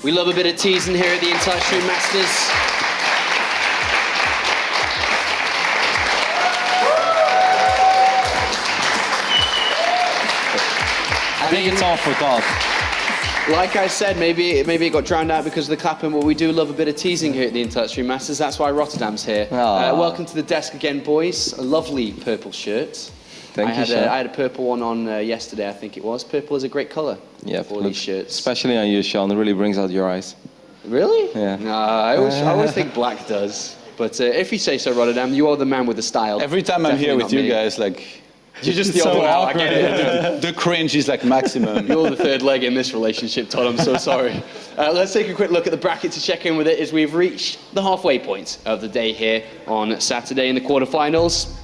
We love a bit of teasing here at the Interstream Masters. I think it's all for God. Like I said, maybe it got drowned out because of the clapping, but we do love a bit of teasing here at the Interstream Masters. That's why Rotterdam's here. Welcome to the desk again, boys. A lovely purple shirt. Thank you, sir. I had a purple one on yesterday, I think it was. Purple is a great colour for these shirts. Especially on you, Sean. It really brings out your eyes. Really? Yeah. No, I always think black does. But if you say so, Rotterdam, you are the man with the style. Every time I'm here with you guys, like... You're just the so old awkward. I get it. The cringe is like maximum. You're the third leg in this relationship, Todd. I'm so sorry. Let's take a quick look at the bracket to check in with it as we've reached the halfway point of the day here on Saturday in the quarterfinals.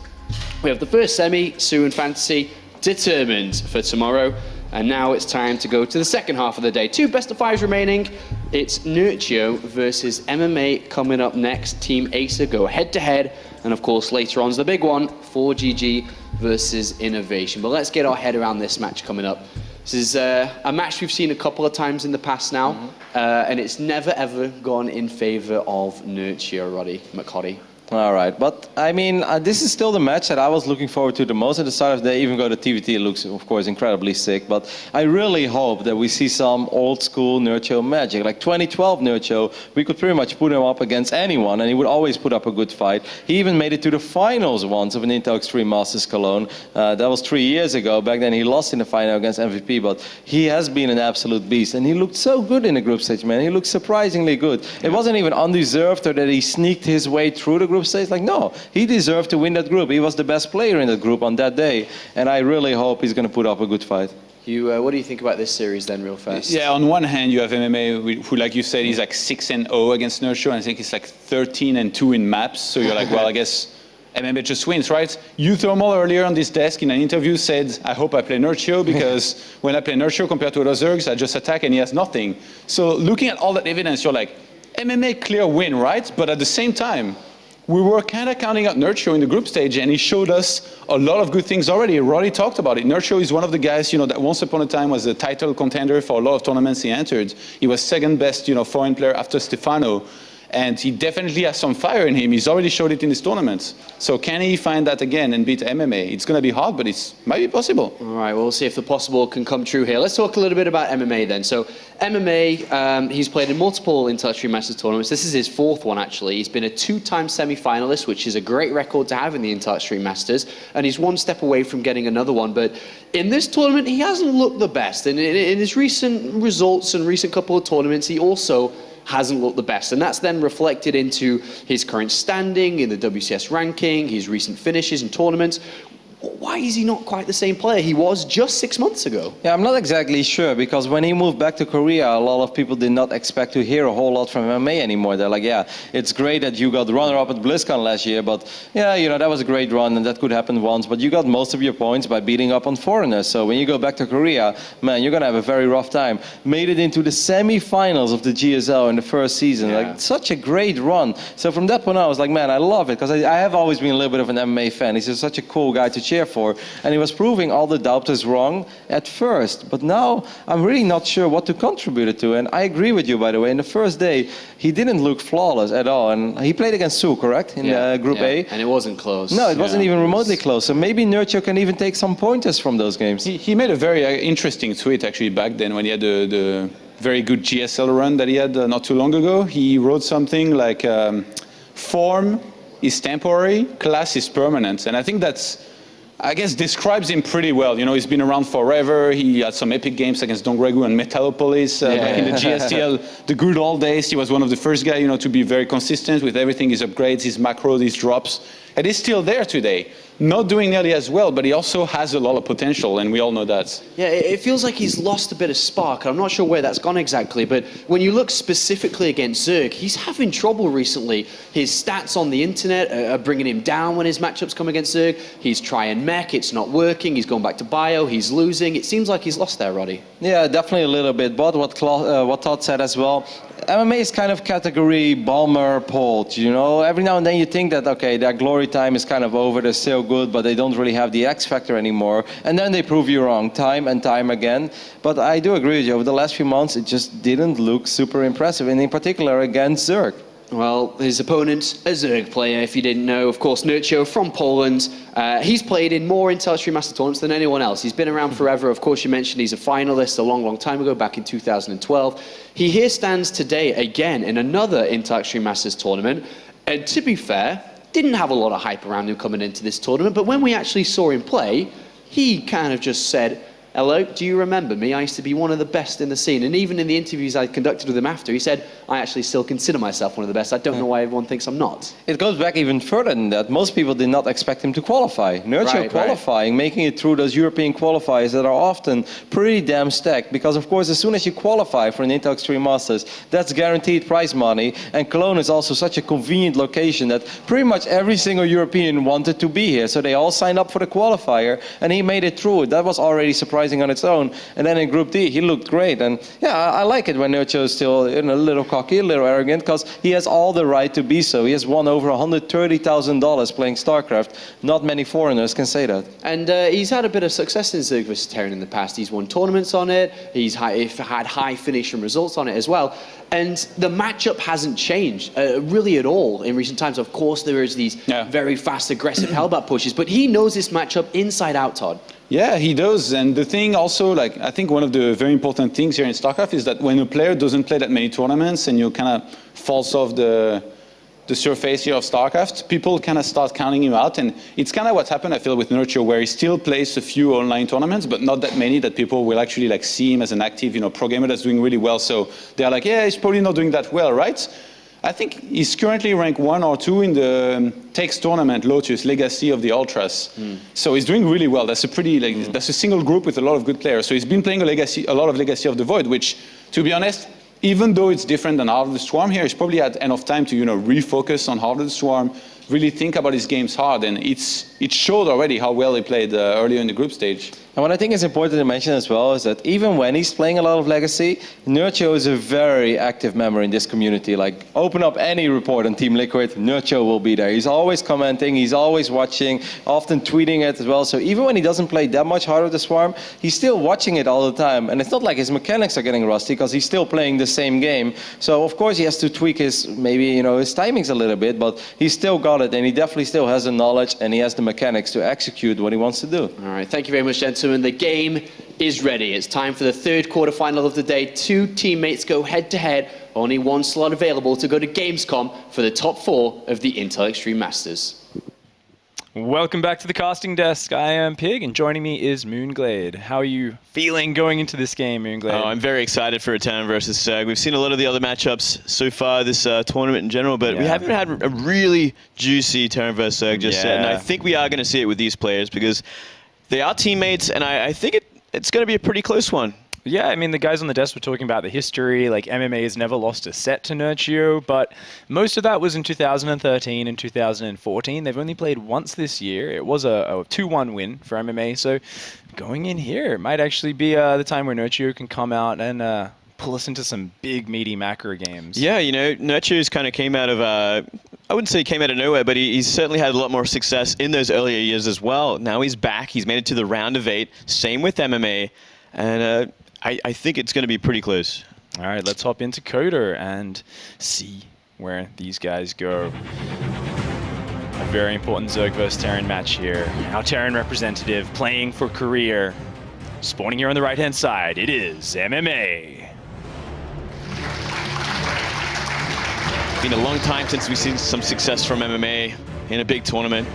We have the first semi, Sue and Fantasy, determined for tomorrow. And now it's time to go to the second half of the day. 2 best-of-5s remaining. It's Nerchio versus MMA coming up next. Team Acer go head-to-head. And of course, later on is the big one, 4GG versus Innovation. But let's get our head around this match coming up. This is a match we've seen a couple of times in the past now. And it's never, ever gone in favor of Nerchio, Roddy McCoddy. All right, but I mean, this is still the match that I was looking forward to the most at the start of the day. Even though the TvZ looks, of course, incredibly sick, but I really hope that we see some old school Nerchio magic. Like 2012 Nerchio, we could pretty much put him up against anyone, and he would always put up a good fight. He even made it to the finals once of an Intel Extreme Masters Cologne. That was 3 years ago. Back then, he lost in the final against MVP, but he has been an absolute beast, and he looked so good in the group stage, man. He looked surprisingly good. It wasn't even undeserved or that he sneaked his way through the group stage. Like, no, he deserved to win that group. He was the best player in that group on that day, and I really hope he's going to put up a good fight. What do you think about this series then, real fast? Yeah, on one hand, you have MMA, who, like you said, is like 6-0 against Nerchio, and I think it's like 13-2 in maps. So you're like, well, I guess MMA just wins, right? You, Thermal, earlier on this desk in an interview said, I hope I play Nerchio because when I play Nerchio compared to other Zergs, I just attack and he has nothing. So looking at all that evidence, you're like, MMA clear win, right? But at the same time, we were kind of counting out Nerchio in the group stage, and he showed us a lot of good things already. Roddy talked about it. Nerchio is one of the guys, that once upon a time was a title contender for a lot of tournaments he entered. He was second best, foreign player after Stefano. And he definitely has some fire in him. He's already showed it in this tournament. So can he find that again and beat MMA? It's going to be hard, but it might be possible. All right, well, we'll see if the possible can come true here. Let's talk a little bit about MMA then. So MMA, he's played in multiple Interstream Masters tournaments. This is his 4th one, actually. He's been a 2-time semi-finalist, which is a great record to have in the Interstream Masters. And he's 1 step away from getting another one. But in this tournament, he hasn't looked the best. And in his recent results and recent couple of tournaments, he also hasn't looked the best, and that's then reflected into his current standing in the WCS ranking, his recent finishes in tournaments. Why is he not quite the same player he was just 6 months ago? Yeah, I'm not exactly sure, because when he moved back to Korea, a lot of people did not expect to hear a whole lot from MMA anymore. They're like, yeah, it's great that you got runner-up at BlizzCon last year, but yeah, that was a great run and that could happen once, but you got most of your points by beating up on foreigners. So when you go back to Korea, man, you're going to have a very rough time. Made it into the semi-finals of the GSL in the first season. Yeah. Like, such a great run. So from that point on, I was like, man, I love it, because I have always been a little bit of an MMA fan. He's just such a cool guy to cheer for, and he was proving all the doubters wrong at first, but now I'm really not sure what to contribute it to. And I agree with you, by the way. In the first day, he didn't look flawless at all, and he played against Sue, correct, in Group A, and it wasn't close. No, it wasn't even remotely close. So maybe Nerchio can even take some pointers from those games. He made a very interesting tweet actually back then when he had the very good GSL run that he had not too long ago. He wrote something like form is temporary, class is permanent, and I think that's, I guess, describes him pretty well. He's been around forever. He had some epic games against Don Gregu and Metalopolis back in the GSTL, the good old days. He was one of the first guys, to be very consistent with everything, his upgrades, his macros, his drops. And he's still there today. Not doing nearly as well, but he also has a lot of potential, and we all know that. Yeah, it feels like he's lost a bit of spark. I'm not sure where that's gone exactly, but when you look specifically against Zerg, he's having trouble recently. His stats on the internet are bringing him down when his matchups come against Zerg. He's trying mech, it's not working. He's going back to bio, he's losing. It seems like he's lost there, Roddy. Yeah, definitely a little bit. But what Todd said as well, MMA is kind of category bomber, Polt, Every now and then you think that, okay, there are glory glory time is kind of over. They're still good, but they don't really have the X factor anymore. And then they prove you wrong time and time again. But I do agree with you. Over the last few months, it just didn't look super impressive, and in particular against Zerg. Well, his opponent, a Zerg player, if you didn't know, of course, Nerchio from Poland. He's played in more Intel Extreme Master tournaments than anyone else. He's been around forever. Of course, you mentioned he's a finalist a long, long time ago, back in 2012. He here stands today again in another Intel Extreme Masters tournament. And to be fair, didn't have a lot of hype around him coming into this tournament. But when we actually saw him play, he kind of just said, "Hello, do you remember me? I used to be one of the best in the scene." And even in the interviews I conducted with him after, he said, "I actually still consider myself one of the best. I don't know why everyone thinks I'm not." It goes back even further than that. Most people did not expect him to qualify. Nerchio qualifying, making it through those European qualifiers that are often pretty damn stacked. Because of course, as soon as you qualify for an Intel Extreme Masters, that's guaranteed prize money. And Cologne is also such a convenient location that pretty much every single European wanted to be here. So they all signed up for the qualifier, and he made it through. That was already surprising on its own. And then in Group D, he looked great. And yeah, I like it when Nerchio is still a little cocky, a little arrogant, because he has all the right to be so. He has won over $130,000 playing StarCraft. Not many foreigners can say that. And he's had a bit of success in Zerg vs Terran in the past. He's won tournaments on it. He's had high finishing results on it as well. And the matchup hasn't changed really at all in recent times. Of course, there is these very fast, aggressive Hellbat pushes, but he knows this matchup inside out, Todd. Yeah, he does. And the thing also, like, I think one of the very important things here in StarCraft is that when a player doesn't play that many tournaments and you kind of falls off the surface here of StarCraft, people kind of start counting him out. And it's kind of what happened, I feel, with Nerchio, where he still plays a few online tournaments, but not that many that people will actually like see him as an active, pro gamer that's doing really well. So they're like, yeah, he's probably not doing that well, right? I think he's currently ranked 1 or 2 in the Tex tournament, Lotus, Legacy of the Ultras. So he's doing really well. That's a pretty, that's a single group with a lot of good players. So he's been playing a lot of Legacy of the Void, which, to be honest, even though it's different than Heart of the Swarm here, he's probably had enough time to, refocus on Heart of the Swarm, really think about his games hard, and it showed already how well he played earlier in the group stage. And what I think is important to mention as well is that even when he's playing a lot of Legacy, Nerchio is a very active member in this community. Like, open up any report on Team Liquid, Nerchio will be there. He's always commenting, he's always watching, often tweeting it as well. So even when he doesn't play that much Heart of the Swarm, he's still watching it all the time. And it's not like his mechanics are getting rusty, because he's still playing the same game. So of course he has to tweak his, maybe, his timings a little bit, but he's still got it, and he definitely still has the knowledge and he has the mechanics to execute what he wants to do. All right, thank you very much, gentlemen. The game is ready. It's time for the third quarterfinal of the day. 2 teammates go head-to-head. Only 1 slot available to go to Gamescom for the top 4 of the Intel Extreme Masters. Welcome back to the casting desk. I am Pig, and joining me is Moonglade. How are you feeling going into this game, Moonglade? Oh, I'm very excited for a Terran versus Zerg. We've seen a lot of the other matchups so far this tournament in general, but we haven't had a really juicy Terran versus Zerg just yet. And I think we are going to see it with these players because they are teammates, and I think it's going to be a pretty close one. Yeah, I mean, the guys on the desk were talking about the history. Like, MMA has never lost a set to Nerchio, but most of that was in 2013 and 2014. They've only played once this year. It was a 2-1 win for MMA, so going in here, it might actually be the time where Nerchio can come out and pull us into some big, meaty macro games. Yeah, Nerchio's kind of came out of, I wouldn't say he came out of nowhere, but he's certainly had a lot more success in those earlier years as well. Now he's back. He's made it to the round of 8. Same with MMA, and I think it's going to be pretty close. All right, let's hop into Coder and see where these guys go. A very important Zerg vs Terran match here. Our Terran representative playing for career. Spawning here on the right-hand side, it is MMA. Been a long time since we've seen some success from MMA in a big tournament.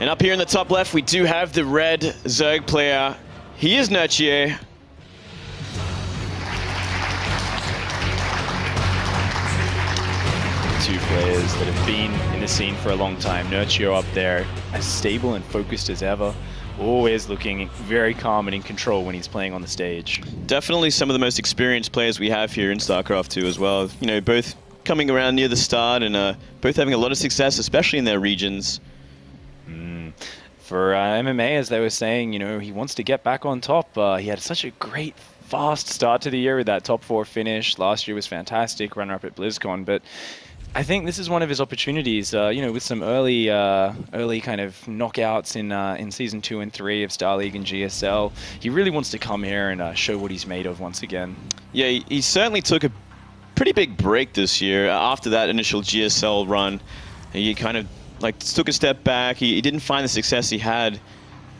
And up here in the top left, we do have the red Zerg player. He is Nerchio. Two players that have been in the scene for a long time. Nerchio up there, as stable and focused as ever. Always looking very calm and in control when he's playing on the stage. Definitely some of the most experienced players we have here in StarCraft 2 as well. Both coming around near the start and both having a lot of success, especially in their regions. For MMA, as they were saying, he wants to get back on top. He had such a great, fast start to the year with that top 4 finish. Last year was fantastic, runner-up at BlizzCon, but I think this is one of his opportunities, with some early kind of knockouts in Season 2 and 3 of Star League and GSL. He really wants to come here and show what he's made of once again. Yeah, he certainly took a pretty big break this year after that initial GSL run. He kind of took a step back. He didn't find the success he had.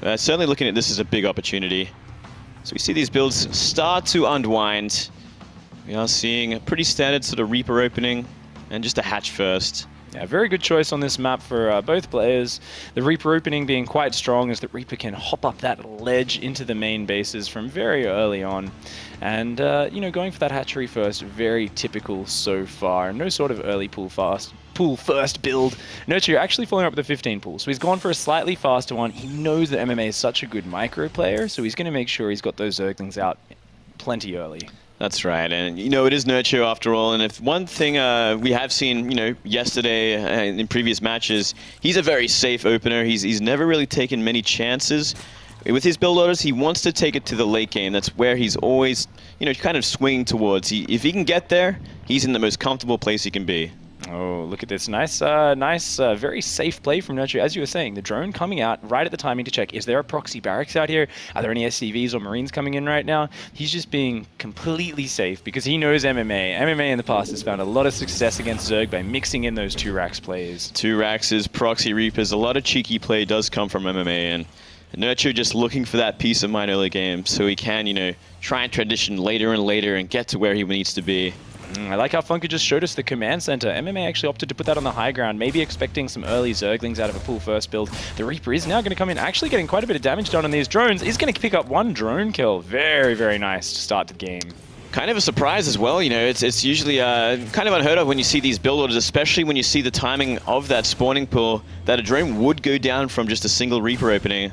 Certainly looking at this as a big opportunity. So we see these builds start to unwind. We are seeing a pretty standard sort of Reaper opening and just a hatch first. Yeah, very good choice on this map for both players. The Reaper opening being quite strong as the Reaper can hop up that ledge into the main bases from very early on. And, going for that hatchery first, very typical so far. No sort of early pool first build. Nerchio actually following up with a 15 pool, so he's gone for a slightly faster one. He knows that MMA is such a good micro player, so he's going to make sure he's got those Zerglings out plenty early. That's right, and it is Nerchio after all, and if one thing we have seen, yesterday in previous matches, he's a very safe opener. He's never really taken many chances. With his build orders, he wants to take it to the late game. That's where he's always, kind of swinging towards. If he can get there, he's in the most comfortable place he can be. Oh, look at this. Nice, very safe play from Nerchio. As you were saying, the drone coming out right at the timing to check, is there a proxy barracks out here? Are there any SCVs or Marines coming in right now? He's just being completely safe because he knows MMA. MMA in the past has found a lot of success against Zerg by mixing in those 2-Rax plays. 2-Raxes, proxy Reapers, a lot of cheeky play does come from MMA, and Nerchio just looking for that peace of mind early game so he can, try and transition later and later and get to where he needs to be. I like how Funker just showed us the command center. MMA actually opted to put that on the high ground, maybe expecting some early Zerglings out of a pool first build. The Reaper is now going to come in, actually getting quite a bit of damage done on these drones. He's going to pick up 1 drone kill. Very, very nice to start the game. Kind of a surprise as well, it's usually kind of unheard of when you see these build orders, especially when you see the timing of that spawning pool, that a drone would go down from just a single Reaper opening.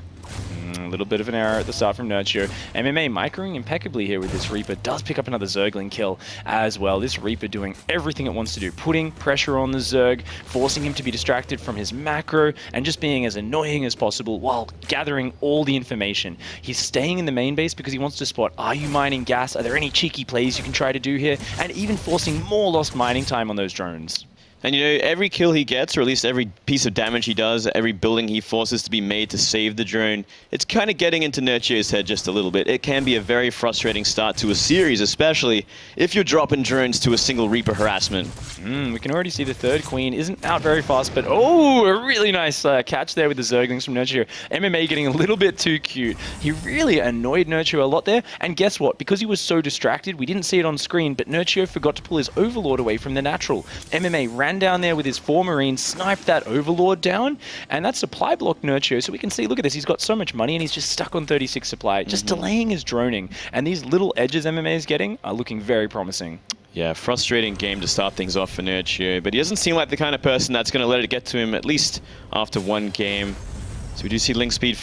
A little bit of an error at the start from Nerchio. MMA microing impeccably here with this Reaper. Does pick up another Zergling kill as well. This Reaper doing everything it wants to do. Putting pressure on the Zerg, forcing him to be distracted from his macro, and just being as annoying as possible while gathering all the information. He's staying in the main base because he wants to spot, are you mining gas? Are there any cheeky plays you can try to do here? And even forcing more lost mining time on those drones. And every kill he gets, or at least every piece of damage he does, every building he forces to be made to save the drone, it's kind of getting into Nerchio's head just a little bit. It can be a very frustrating start to a series, especially if you're dropping drones to a single Reaper harassment. We can already see the 3rd Queen isn't out very fast, but oh, a really nice catch there with the Zerglings from Nerchio. MMA getting a little bit too cute. He really annoyed Nerchio a lot there, and guess what? Because he was so distracted, we didn't see it on screen, but Nerchio forgot to pull his Overlord away from the natural. MMA ran down there with his 4 Marines, sniped that Overlord down, and that supply blocked Nerchio. So we can see, look at this, he's got so much money and he's just stuck on 36 supply, just delaying his droning. And these little edges MMA is getting are looking very promising. Yeah, frustrating game to start things off for Nerchio, but he doesn't seem like the kind of person that's going to let it get to him, at least after 1 game. So we do see Link Speed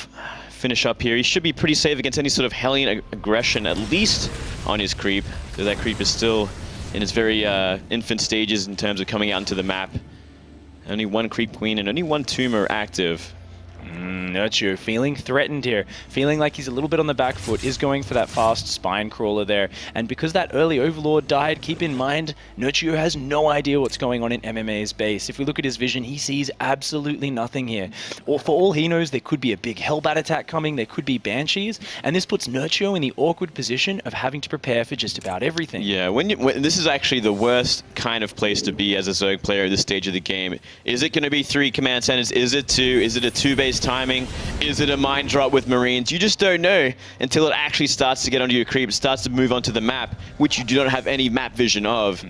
finish up here. He should be pretty safe against any sort of Hellion aggression, at least on his creep, though that creep is still in its very infant stages in terms of coming out into the map. Only 1 Creep Queen and only 1 Tumor active. Nerchio feeling threatened here, feeling like he's a little bit on the back foot, is going for that fast spine crawler there. And because that early Overlord died, keep in mind, Nerchio has no idea what's going on in MMA's base. If we look at his vision, he sees absolutely nothing here. Or for all he knows, there could be a big Hellbat attack coming, there could be Banshees, and this puts Nerchio in the awkward position of having to prepare for just about everything. Yeah, when this is actually the worst kind of place to be as a Zerg player at this stage of the game. Is it going to be 3 command centers? Is it 2? Is it a 2-base timing? Is it a mine drop with Marines? You just don't know until it actually starts to get onto your creep. It starts to move onto the map, which you do not have any map vision of,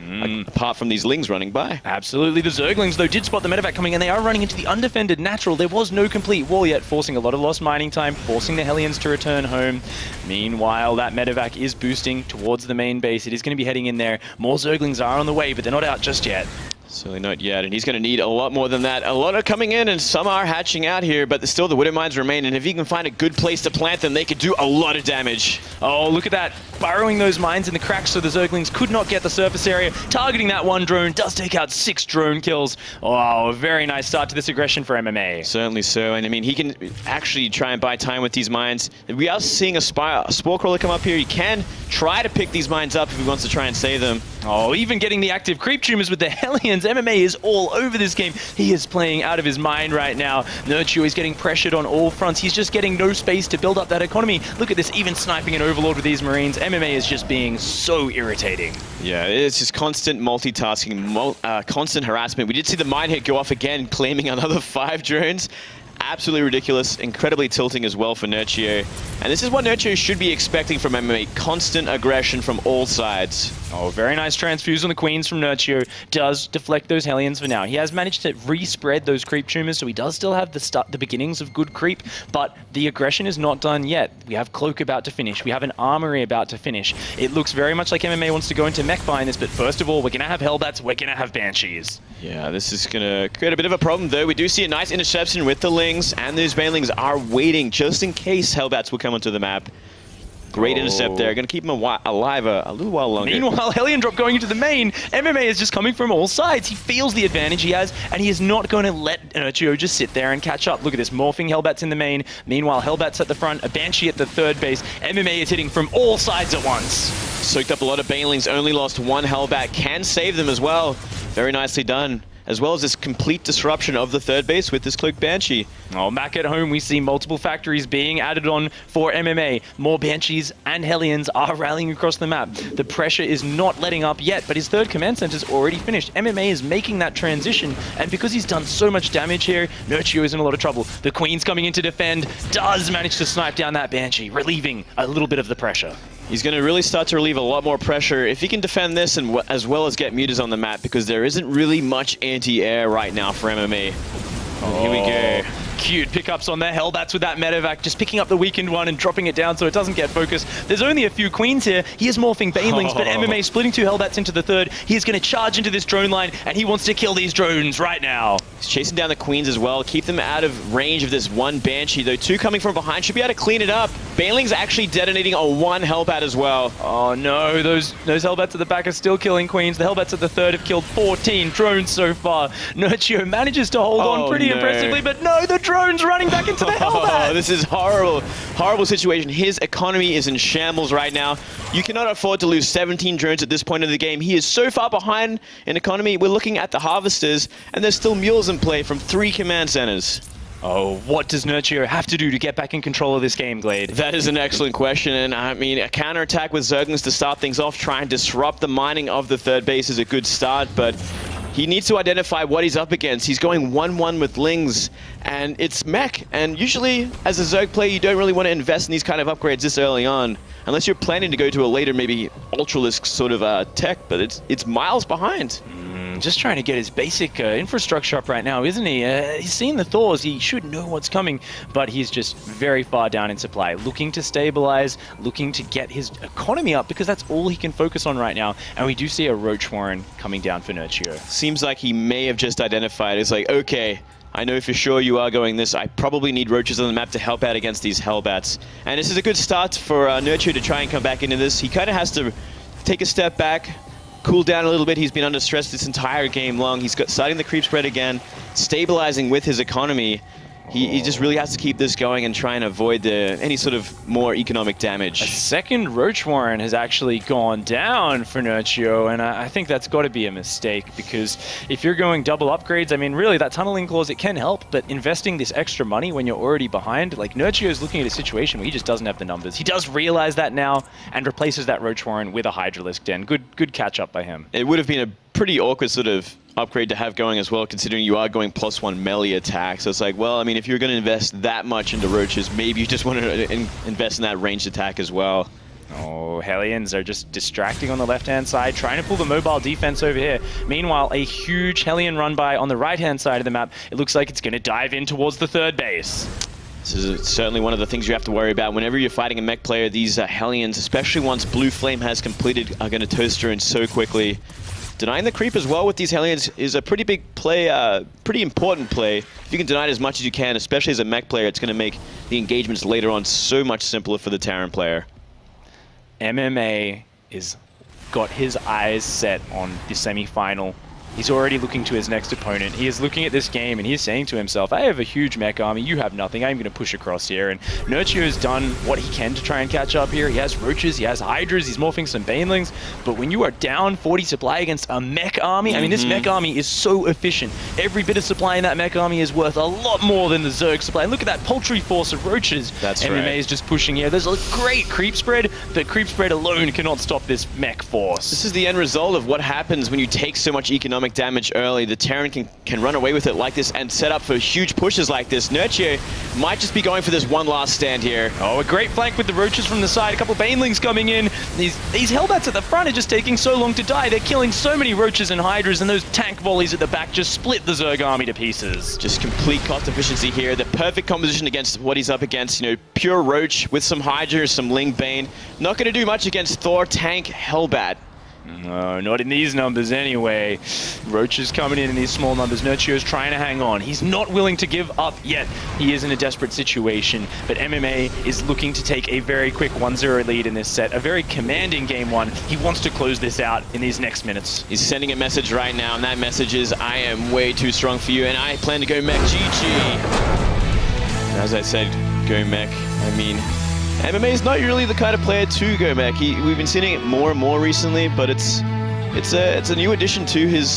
apart from these Lings running by. Absolutely. The Zerglings, though, did spot the medevac coming, and they are running into the undefended natural. There was no complete wall yet, forcing a lot of lost mining time, forcing the Hellions to return home. Meanwhile, that medevac is boosting towards the main base. It is going to be heading in there. More Zerglings are on the way, but they're not out just yet. Certainly not yet, and he's going to need a lot more than that. A lot are coming in, and some are hatching out here, but still the Widow Mines remain, and if he can find a good place to plant them, they could do a lot of damage. Oh, look at that. Burrowing those mines in the cracks so the Zerglings could not get the surface area. Targeting that 1 drone does take out 6 drone kills. Oh, a very nice start to this aggression for MMA. Certainly so, and I mean, he can actually try and buy time with these mines. We are seeing a Spore Crawler come up here. He can try to pick these mines up if he wants to try and save them. Oh, even getting the active creep tumors with the Hellions. MMA is all over this game. He is playing out of his mind right now. Nerchio is getting pressured on all fronts. He's just getting no space to build up that economy. Look at this, even sniping an Overlord with these Marines. MMA is just being so irritating. Yeah, it's just constant multitasking, constant harassment. We did see the mine hit go off again, claiming another 5 drones. Absolutely ridiculous, incredibly tilting as well for Nerchio. And this is what Nerchio should be expecting from MMA, constant aggression from all sides. Oh, very nice transfuse on the Queens from Nerchio. Does deflect those Hellions for now. He has managed to respread those creep tumors, so he does still have the beginnings of good creep, but the aggression is not done yet. We have Cloak about to finish. We have an Armory about to finish. It looks very much like MMA wants to go into mech behind this, but first of all, we're going to have Hellbats, we're going to have Banshees. Yeah, this is going to create a bit of a problem, though. We do see a nice interception with the Lings, and those Banelings are waiting just in case Hellbats will come onto the map. Great intercept there. Going to keep him alive a little while longer. Meanwhile, Hellion Drop going into the main. MMA is just coming from all sides. He feels the advantage he has, and he is not going to let Nerchio just sit there and catch up. Look at this, morphing Hellbats in the main. Meanwhile, Hellbats at the front, a Banshee at the third base. MMA is hitting from all sides at once. Soaked up a lot of Banelings, only lost 1 Hellbat. Can save them as well. Very nicely done. As well as this complete disruption of the third base with this Cloaked Banshee. Oh, back at home, we see multiple factories being added on for MMA. More Banshees and Hellions are rallying across the map. The pressure is not letting up yet, but his third command center is already finished. MMA is making that transition, and because he's done so much damage here, Nerchio is in a lot of trouble. The Queen's coming in to defend, does manage to snipe down that Banshee, relieving a little bit of the pressure. He's going to really start to relieve a lot more pressure if he can defend this and as well as get mutas on the map, because there isn't really much anti-air right now for MMA. Oh. Here we go. Cute pickups on their Hellbats with that medevac, just picking up the weakened one and dropping it down so it doesn't get focused. There's only a few Queens here. He is morphing Banelings, but MMA splitting 2 Hellbats into the third. He is going to charge into this drone line, and he wants to kill these drones right now. He's chasing down the Queens as well, keep them out of range of this 1 Banshee, though 2 coming from behind should be able to clean it up. Banelings actually detonating a 1 Hellbat as well. Oh no, those Hellbats at the back are still killing Queens. The Hellbats at the third have killed 14 drones so far. Nerchio manages to hold on pretty impressively, but no, the drones running back into the Hellbat. Oh, this is horrible. Horrible situation. His economy is in shambles right now. You cannot afford to lose 17 drones at this point of the game. He is so far behind in economy. We're looking at the Harvesters, and there's still mules in play from 3 command centers. Oh, what does Nerchio have to do to get back in control of this game, Glade? That is an excellent question, and I mean, a counterattack with Zerglings to start things off, try and disrupt the mining of the third base is a good start, but he needs to identify what he's up against. He's going 1-1 with Lings, and it's mech, and usually, as a Zerg player, you don't really want to invest in these kind of upgrades this early on, unless you're planning to go to a later, maybe Ultralisk sort of tech, but it's miles behind. Just trying to get his basic infrastructure up right now, isn't he? He's seen the Thors, he should know what's coming, but he's just very far down in supply. Looking to stabilize, looking to get his economy up, because that's all he can focus on right now. And we do see a Roach Warren coming down for Nerchio. Seems like he may have just identified. It's like, okay, I know for sure you are going this. I probably need roaches on the map to help out against these Hellbats. And this is a good start for Nerchio to try and come back into this. He kind of has to take a step back, cool down a little bit. He's been under stress this entire game long. He's starting the creep spread again, stabilizing with his economy. He just really has to keep this going and try and avoid any sort of more economic damage. A second Roach Warren has actually gone down for Nerchio, and I think that's got to be a mistake, because if you're going double upgrades, I mean, really, that tunneling clause, it can help, but investing this extra money when you're already behind, like, Nerchio is looking at a situation where he just doesn't have the numbers. He does realize that now and replaces that Roach Warren with a Hydralisk Den. Good catch up by him. It would have been a pretty awkward sort of upgrade to have going as well, considering you are going +1 melee attack. So it's like, well, I mean, if you're going to invest that much into roaches, maybe you just want to invest in that ranged attack as well. Oh, Hellions are just distracting on the left-hand side, trying to pull the mobile defense over here. Meanwhile, a huge Hellion run by on the right-hand side of the map. It looks like it's going to dive in towards the third base. This is certainly one of the things you have to worry about. Whenever you're fighting a mech player, these Hellions, especially once Blue Flame has completed, are going to toast her in so quickly. Denying the creep as well with these Hellions is a pretty big play, pretty important play. If you can deny it as much as you can, especially as a mech player, it's going to make the engagements later on so much simpler for the Terran player. MMA is got his eyes set on the semi-final he's already looking to his next opponent. He is looking at this game and he's saying to himself, I have a huge mech army, you have nothing, I'm going to push across here. And Nerchio has done what he can to try and catch up here. He has roaches, he has hydras, he's morphing some banelings, but when you are down 40 supply against a mech army, I mean, this mech army is so efficient. Every bit of supply in that mech army is worth a lot more than the Zerg supply. And look at that paltry force of roaches. That's MMA right. is just pushing here. There's a great creep spread, but creep spread alone cannot stop this mech force. This is the end result of what happens when you take so much economic damage early. The Terran can run away with it like this and set up for huge pushes like this. Nerchio might just be going for this one last stand here. Oh, a great flank with the roaches from the side. A couple of banelings coming in. These Hellbats at the front are just taking so long to die. They're killing so many roaches and hydras, and those tank volleys at the back just split the Zerg army to pieces. Just complete cost efficiency here. The perfect composition against what he's up against. You know, pure roach with some hydra, some ling bane. Not going to do much against Thor tank Hellbat. No, not in these numbers anyway. Roach is coming in these small numbers. Nerchio's trying to hang on. He's not willing to give up yet. He is in a desperate situation, but MMA is looking to take a very quick 1-0 lead in this set. A very commanding game one. He wants to close this out in these next minutes. He's sending a message right now, and that message is, I am way too strong for you, and I plan to go mech GG. As I said, go mech. I mean, MMA is not really the kind of player to go mech. We've been seeing it more and more recently, but it's a new addition to his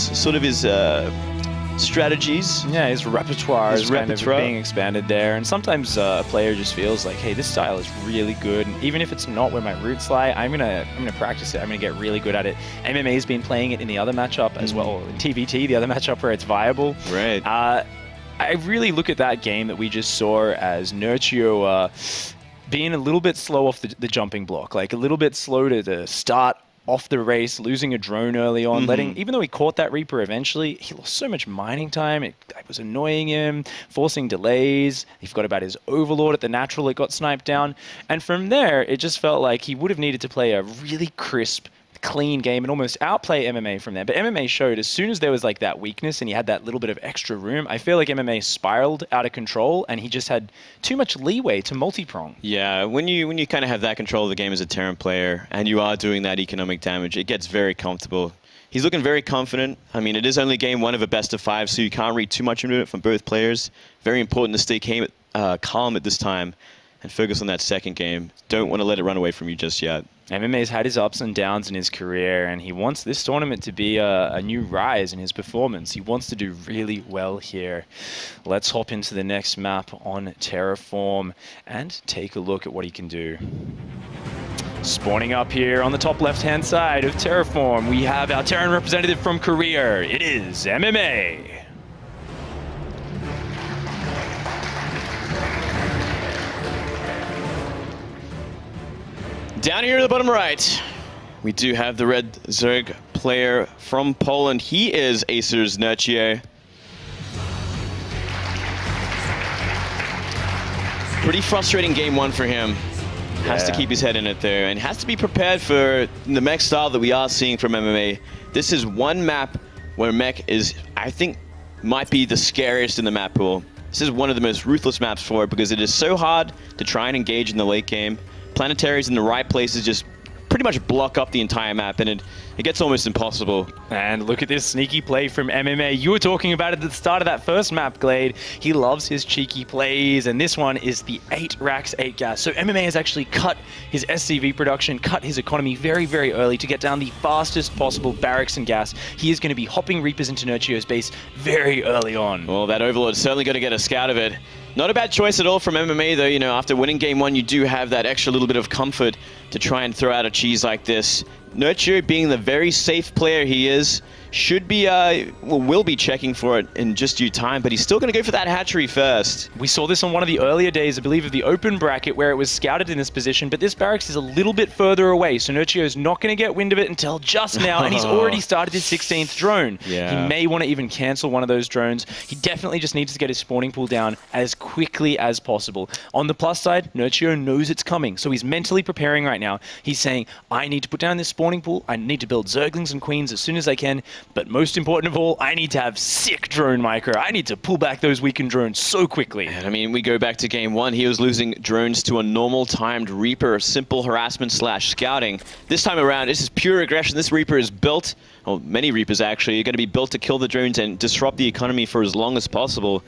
strategies. Yeah, his repertoire is kind of being expanded there. And sometimes a player just feels like, hey, this style is really good. And even if it's not where my roots lie, I'm gonna practice it. I'm gonna get really good at it. MMA's been playing it in the other matchup as well, in TvT, the other matchup where it's viable. Right. I really look at that game that we just saw as Nerchio being a little bit slow off the jumping block, like a little bit slow to start off the race, losing a drone early on, even though he caught that Reaper eventually, he lost so much mining time. It was annoying him, forcing delays. He forgot about his Overlord at the natural, it got sniped down. And from there, it just felt like he would have needed to play a really crisp, clean game and almost outplay MMA from there. But MMA showed as soon as there was like that weakness and he had that little bit of extra room, I feel like MMA spiraled out of control and he just had too much leeway to multi-prong. Yeah, when you kind of have that control of the game as a Terran player and you are doing that economic damage, it gets very comfortable. He's looking very confident. I mean, it is only game one of a best of 5, so you can't read too much into it from both players. Very important to stay calm at this time and focus on that second game. Don't want to let it run away from you just yet. MMA's had his ups and downs in his career, and he wants this tournament to be a new rise in his performance. He wants to do really well here. Let's hop into the next map on Terraform and take a look at what he can do. Spawning up here on the top left-hand side of Terraform, we have our Terran representative from Korea. It is MMA. Down here at the bottom right, we do have the red Zerg player from Poland. He is Acer's Nerchio. Pretty frustrating game one for him. Has to keep his head in it there and has to be prepared for the mech style that we are seeing from MMA. This is one map where mech is, I think, might be the scariest in the map pool. This is one of the most ruthless maps for it because it is so hard to try and engage in the late game. Planetaries in the right places just pretty much block up the entire map, and it gets almost impossible. And look at this sneaky play from MMA. You were talking about it at the start of that first map, Glade. He loves his cheeky plays, and this one is the 8 racks, 8 gas. So MMA has actually cut his SCV production, cut his economy very, very early to get down the fastest possible barracks and gas. He is going to be hopping Reapers into Nerchio's base very early on. Well, that Overlord's certainly going to get a scout of it. Not a bad choice at all from MMA, though. You know, after winning game one, you do have that extra little bit of comfort to try and throw out a cheese like this. Nerchio, being the very safe player he is, should be, will be checking for it in just due time, but he's still going to go for that hatchery first. We saw this on one of the earlier days, I believe, of the open bracket where it was scouted in this position, but this barracks is a little bit further away, so Nerchio's not going to get wind of it until just now, and he's already started his 16th drone. Yeah. He may want to even cancel one of those drones. He definitely just needs to get his spawning pool down as quickly as possible. On the plus side, Nerchio knows it's coming, so he's mentally preparing right now. He's saying, I need to put down this spawning pool, I need to build Zerglings and Queens as soon as I can, But most important of all, I need to have sick drone micro. I need to pull back those weakened drones so quickly. And I mean, we go back to game 1. He was losing drones to a normal timed Reaper, simple harassment / scouting. This time around, this is pure aggression. This Reaper is built, well, many Reapers actually, are going to be built to kill the drones and disrupt the economy for as long as possible.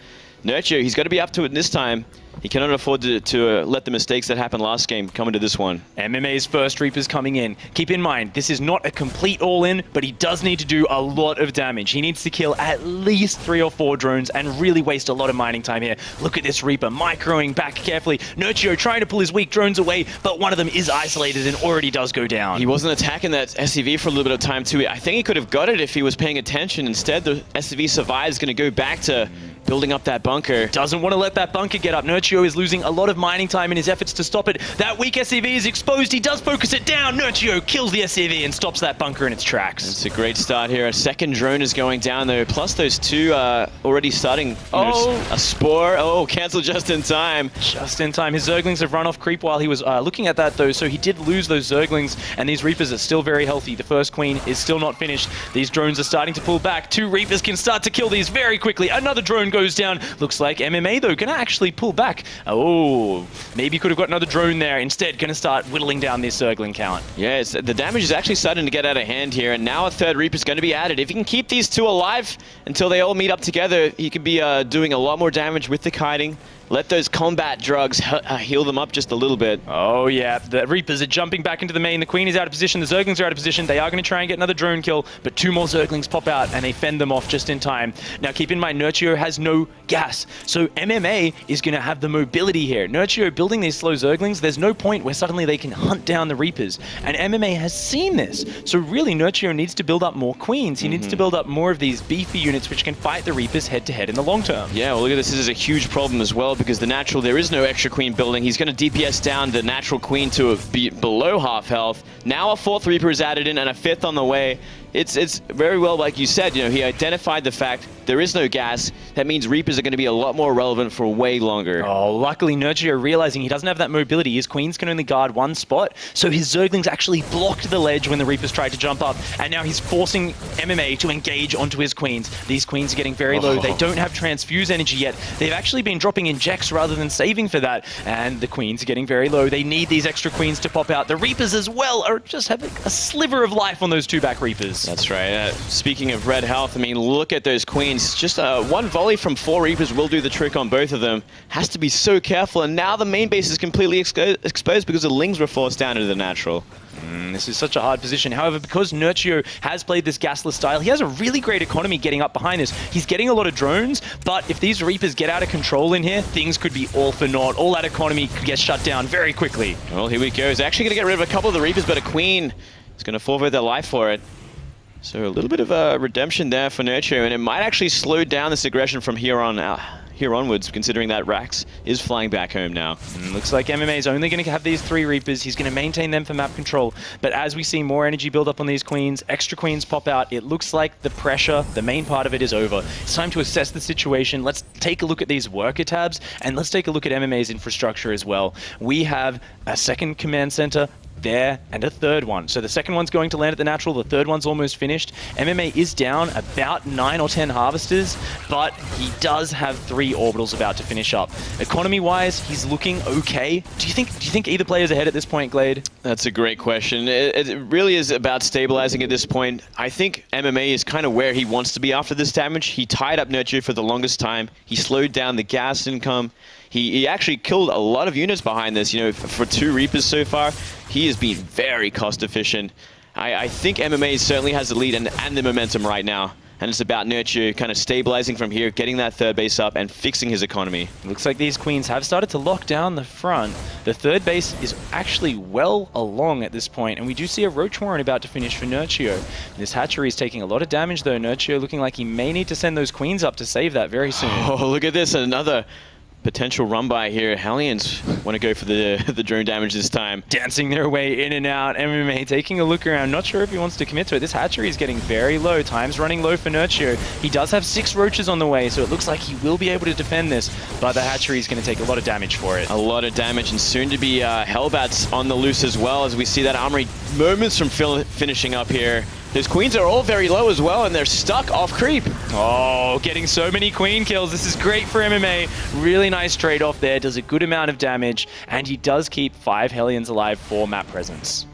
Nerchio, he's got to be up to it this time. He cannot afford to let the mistakes that happened last game come into this one. MMA's first Reaper's coming in. Keep in mind, this is not a complete all-in, but he does need to do a lot of damage. He needs to kill at least 3 or 4 drones and really waste a lot of mining time here. Look at this Reaper microing back carefully. Nerchio trying to pull his weak drones away, but one of them is isolated and already does go down. He wasn't attacking that SCV for a little bit of time too. I think he could have got it if he was paying attention. Instead, the SCV survives, going to go back to building up that bunker. Doesn't want to let that bunker get up. Nerchio is losing a lot of mining time in his efforts to stop it. That weak SCV is exposed. He does focus it down. Nerchio kills the SCV and stops that bunker in its tracks. It's a great start here. A second drone is going down though. Plus those 2 already starting. A spore. Oh, cancel just in time. Just in time. His Zerglings have run off creep while he was looking at that though. So he did lose those Zerglings and these Reapers are still very healthy. The first Queen is still not finished. These drones are starting to pull back. 2 Reapers can start to kill these very quickly. Another drone goes down. Looks like MMA though gonna actually pull back. Oh, maybe could have got another drone there. Instead, gonna start whittling down this Zergling count. Yes, the damage is actually starting to get out of hand here, and now a third Reaper is going to be added. If he can keep these 2 alive until they all meet up together, he could be doing a lot more damage with the kiting. Let those combat drugs heal them up just a little bit. Oh yeah, the Reapers are jumping back into the main. The Queen is out of position, the Zerglings are out of position. They are going to try and get another drone kill, but 2 more Zerglings pop out and they fend them off just in time. Now keep in mind, Nerchio has no gas, so MMA is going to have the mobility here. Nerchio building these slow Zerglings, there's no point where suddenly they can hunt down the Reapers, and MMA has seen this. So really, Nerchio needs to build up more Queens. He needs to build up more of these beefy units which can fight the Reapers head-to-head in the long term. Yeah, well look at this. This is a huge problem as well, because the natural, there is no extra Queen building. He's going to DPS down the natural Queen to be below half health. Now a 4th Reaper is added in and a 5th on the way. It's very well, like you said, you know, he identified the fact there is no gas. That means Reapers are going to be a lot more relevant for way longer. Oh, luckily Nerchio realizing he doesn't have that mobility. His Queens can only guard 1 spot, so his Zerglings actually blocked the ledge when the Reapers tried to jump up, and now he's forcing MMA to engage onto his Queens. These Queens are getting very low. They don't have transfuse energy yet. They've actually been dropping injects rather than saving for that, and the Queens are getting very low. They need these extra Queens to pop out. The Reapers as well are just having a sliver of life on those 2 back Reapers. That's right. Speaking of red health, I mean, look at those Queens. Just 1 volley from 4 Reapers will do the trick on both of them. Has to be so careful, and now the main base is completely exposed because the Lings were forced down into the natural. This is such a hard position. However, because Nerchio has played this gasless style, he has a really great economy getting up behind this. He's getting a lot of drones, but if these Reapers get out of control in here, things could be all for naught. All that economy could get shut down very quickly. Well, here we go. He's actually going to get rid of a couple of the Reapers, but a Queen is going to forfeit their life for it. So a little bit of a redemption there for Nerchio, and it might actually slow down this aggression from here onwards, considering that Rax is flying back home now. Looks like MMA is only going to have these 3 Reapers. He's going to maintain them for map control. But as we see more energy build up on these Queens, extra Queens pop out, it looks like the pressure, the main part of it, is over. It's time to assess the situation. Let's take a look at these worker tabs, and let's take a look at MMA's infrastructure as well. We have a second command center there and a 3rd one. So the 2nd one's going to land at the natural, the 3rd one's almost finished. MMA is down about 9 or 10 harvesters, but he does have 3 orbitals about to finish up. Economy wise, he's looking okay. Do you think either player's ahead at this point, Glade? That's a great question. It really is about stabilizing at this point. I think MMA is kind of where he wants to be after this damage. He tied up Nerchio for the longest time. He slowed down the gas income. He actually killed a lot of units behind this. You know, for 2 Reapers so far, he has been very cost efficient. I think MMA certainly has the lead and the momentum right now. And it's about Nerchio kind of stabilizing from here, getting that 3rd base up and fixing his economy. Looks like these Queens have started to lock down the front. The 3rd base is actually well along at this point, and we do see a Roach Warren about to finish for Nerchio. This hatchery is taking a lot of damage though. Nerchio looking like he may need to send those Queens up to save that very soon. Oh, look at this, another potential run by here. Hellions want to go for the drone damage this time. Dancing their way in and out. MMA taking a look around. Not sure if he wants to commit to it. This hatchery is getting very low. Time's running low for Nerchio. He does have 6 roaches on the way, so it looks like he will be able to defend this, but the hatchery is going to take a lot of damage for it. A lot of damage, and soon to be Hellbats on the loose as well, as we see that armory moments from finishing up here. Those queens are all very low as well, and they're stuck off creep. Oh, getting so many queen kills. This is great for MMA. Really nice trade-off there. Does a good amount of damage, and he does keep 5 Hellions alive for map presence.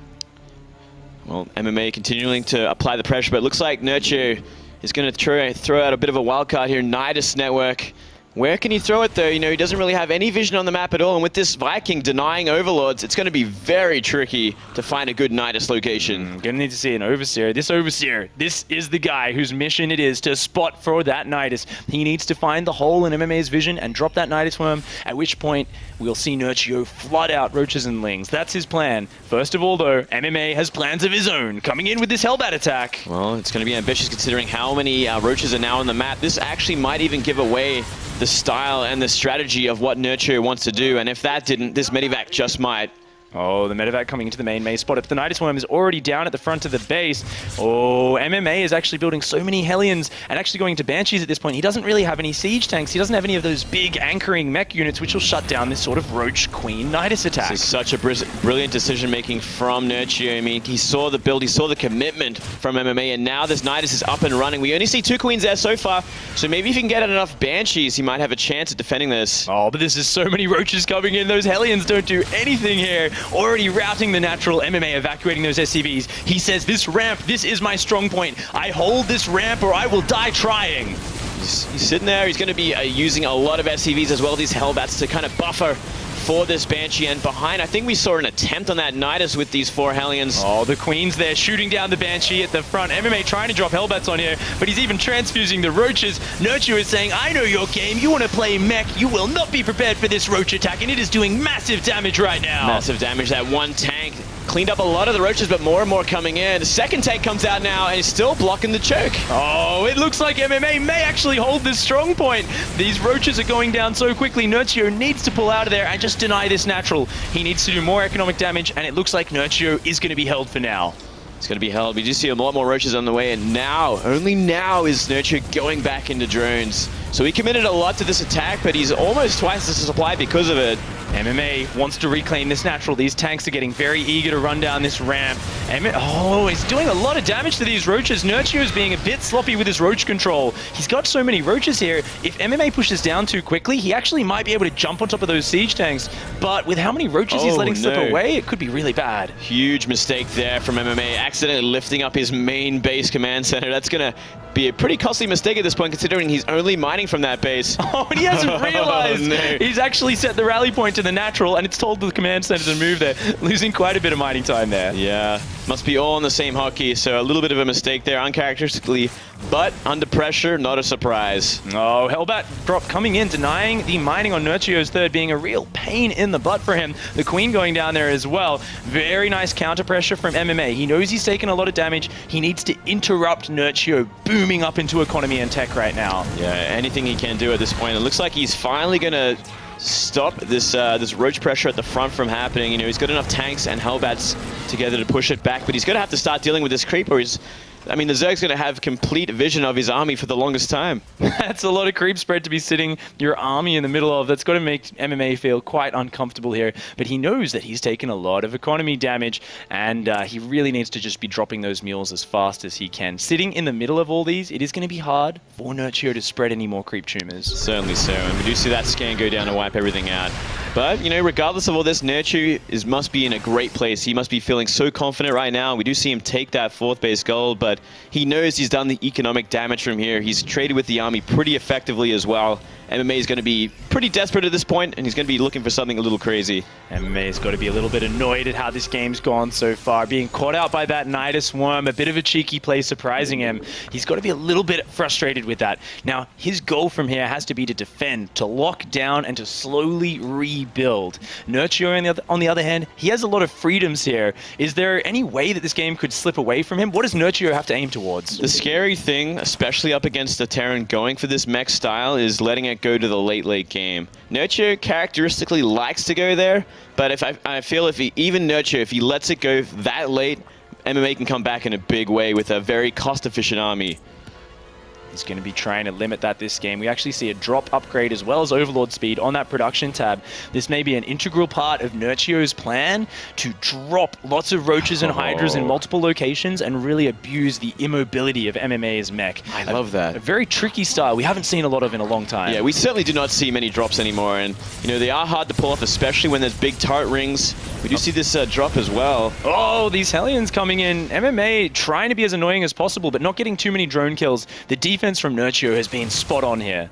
Well, MMA continuing to apply the pressure, but it looks like Nerchio is going to throw out a bit of a wild card here. Nidus Network. Where can he throw it, though? You know, he doesn't really have any vision on the map at all. And with this Viking denying Overlords, it's going to be very tricky to find a good Nidus location. Gonna need to see an Overseer. This Overseer, this is the guy whose mission it is to spot for that Nidus. He needs to find the hole in MMA's vision and drop that Nidus worm, at which point we'll see Nerchio flood out Roaches and Lings. That's his plan. First of all, though, MMA has plans of his own, coming in with this Hellbat attack. Well, it's going to be ambitious considering how many Roaches are now on the map. This actually might even give away the style and the strategy of what Nerchio wants to do, and if that didn't, this Medivac just might. Oh, the Medivac coming into the main maze spot. If the Nidus Worm is already down at the front of the base, oh, MMA is actually building so many Hellions and actually going to Banshees at this point. He doesn't really have any siege tanks. He doesn't have any of those big anchoring mech units which will shut down this sort of Roach Queen Nidus attack. This is such a brilliant decision-making from Nerchio. I mean, he saw the build, he saw the commitment from MMA, and now this Nidus is up and running. We only see 2 queens there so far, so maybe if he can get enough Banshees, he might have a chance at defending this. Oh, but this is so many Roaches coming in. Those Hellions don't do anything here. Already routing the natural, MMA evacuating those SCVs. He says, this ramp, this is my strong point. I hold this ramp or I will die trying. He's sitting there. He's going to be using a lot of SCVs as well, these Hellbats, to kind of buffer for this Banshee. And behind, I think we saw an attempt on that Nidus with these 4 Hellions. Oh, the Queen's there shooting down the Banshee at the front. MMA trying to drop Hellbats on here, but he's even transfusing the Roaches. Nerchio is saying, I know your game. You want to play mech. You will not be prepared for this Roach attack, and it is doing massive damage right now. Massive damage. That one tank cleaned up a lot of the Roaches, but more and more coming in. The second tank comes out now, and he's still blocking the choke. Oh, it looks like MMA may actually hold this strong point. These Roaches are going down so quickly. Nerchio needs to pull out of there and just deny this natural. He needs to do more economic damage, and it looks like Nerchio is going to be held for now. It's going to be held. We do see a lot more Roaches on the way, and now, only now, is Nerchio going back into drones. So he committed a lot to this attack, but he's almost twice the supply because of it. MMA wants to reclaim this natural. These tanks are getting very eager to run down this ramp. Oh, he's doing a lot of damage to these Roaches. Nerchio is being a bit sloppy with his Roach control. He's got so many Roaches here. If MMA pushes down too quickly, he actually might be able to jump on top of those siege tanks. But with how many Roaches he's letting slip away, it could be really bad. Huge mistake there from MMA, accidentally lifting up his main base command center. That's going to be a pretty costly mistake at this point, considering he's only mining from that base. Oh, and he hasn't realized. No. He's actually set the rally point to the natural, and it's told the command center to move there, losing quite a bit of mining time there. Yeah, must be all on the same hotkey, so a little bit of a mistake there, uncharacteristically, but under pressure, not a surprise. Oh, Hellbat drop coming in, denying the mining on Nerchio's third, being a real pain in the butt for him. The Queen going down there as well. Very nice counter pressure from MMA. He knows he's taken a lot of damage. He needs to interrupt Nerchio booming up into economy and tech right now. Yeah, anything he can do at this point. It looks like he's finally going to stop this this Roach pressure at the front from happening. You know, he's got enough tanks and Hellbats together to push it back, but he's going to have to start dealing with this creep, or he's... I mean, the Zerg's going to have complete vision of his army for the longest time. That's a lot of creep spread to be sitting your army in the middle of. That's got to make MMA feel quite uncomfortable here. But he knows that he's taken a lot of economy damage, and he really needs to just be dropping those mules as fast as he can. Sitting in the middle of all these, it is going to be hard for Nerchio to spread any more creep tumors. Certainly so, and we do see that scan go down to wipe everything out. But, you know, regardless of all this, Nerchio must be in a great place. He must be feeling so confident right now. We do see him take that 4th base gold, but he knows he's done the economic damage from here. He's traded with the army pretty effectively as well. MMA is going to be pretty desperate at this point, and he's going to be looking for something a little crazy. MMA's got to be a little bit annoyed at how this game's gone so far. Being caught out by that Nidus Worm, a bit of a cheeky play surprising him. He's got to be a little bit frustrated with that. Now, his goal from here has to be to defend, to lock down, and to slowly rebuild. Nerchio, on the other hand, he has a lot of freedoms here. Is there any way that this game could slip away from him? What does Nerchio have to aim towards? The scary thing, especially up against the Terran going for this mech style, is letting it go to the late game. Nerchio characteristically likes to go there, but I feel if even Nerchio, if he lets it go that late, MMA can come back in a big way with a very cost-efficient army. He's going to be trying to limit that this game. We actually see a drop upgrade as well as overlord speed on that production tab. This may be an integral part of Nerchio's plan to drop lots of roaches and hydras in multiple locations and really abuse the immobility of MMA's mech. I love that. A very tricky style we haven't seen a lot of in a long time. Yeah, we certainly do not see many drops anymore, and they are hard to pull off, especially when there's big turret rings. We do see this drop as well. Oh, these Hellions coming in. MMA trying to be as annoying as possible, but not getting too many drone kills. The defense from Nerchio has been spot on here.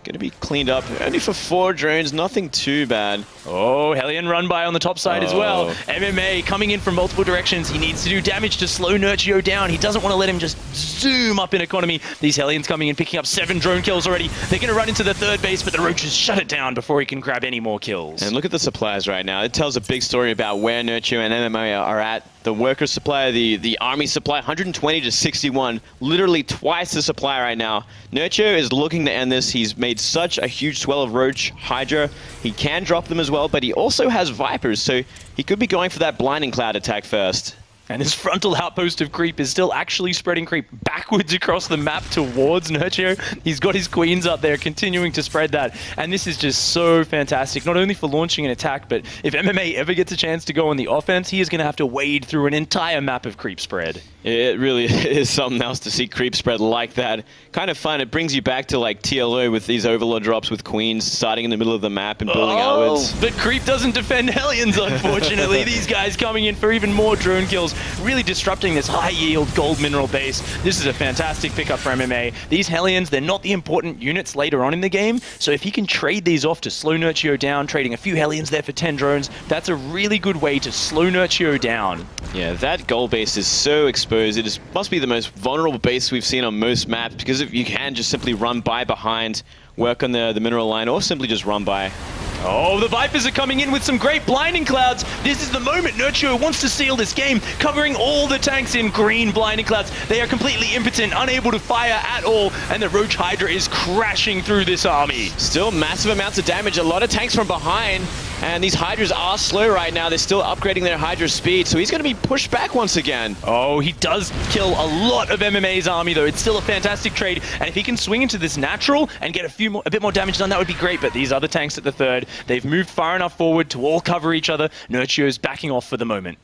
Going to be cleaned up. Only for 4 drones, nothing too bad. Oh, Hellion run by on the top side as well. MMA coming in from multiple directions. He needs to do damage to slow Nerchio down. He doesn't want to let him just zoom up in economy. These Hellions coming in, picking up 7 drone kills already. They're going to run into the third base, but the Roaches shut it down before he can grab any more kills. And look at the supplies right now. It tells a big story about where Nerchio and MMA are at. The worker supply, the army supply, 120 to 61. Literally twice the supply right now. Nerchio is looking to end this. He's made such a huge swell of Roach, Hydra. He can drop them as well, but he also has Vipers, so he could be going for that Blinding Cloud attack first. And his frontal outpost of creep is still actually spreading creep backwards across the map towards Nerchio. He's got his queens up there, continuing to spread that. And this is just so fantastic, not only for launching an attack, but if MMA ever gets a chance to go on the offense, he is going to have to wade through an entire map of creep spread. It really is something else to see creep spread like that. Kind of fun. It brings you back to like TLO with these overlord drops with queens starting in the middle of the map and building outwards. But creep doesn't defend Hellions, unfortunately. These guys coming in for even more drone kills, really disrupting this high-yield gold mineral base. This is a fantastic pickup for MMA. These Hellions, they're not the important units later on in the game, so if he can trade these off to slow Nerchio down, trading a few Hellions there for 10 drones, that's a really good way to slow Nerchio down. Yeah, that gold base is so exposed. It must be the most vulnerable base we've seen on most maps, because if you can just simply run by behind, work on the mineral line, or simply just run by. Oh, the Vipers are coming in with some great blinding clouds. This is the moment Nerchio wants to seal this game, covering all the tanks in green blinding clouds. They are completely impotent, unable to fire at all, and the Roach Hydra is crashing through this army. Still massive amounts of damage, a lot of tanks from behind, and these Hydras are slow right now. They're still upgrading their Hydra speed, so he's going to be pushed back once again. Oh, he does kill a lot of MMA's army, though. It's still a fantastic trade, and if he can swing into this natural and get a bit more damage done, that would be great, but these other tanks at the third, they've moved far enough forward to all cover each other. Nerchio's backing off for the moment.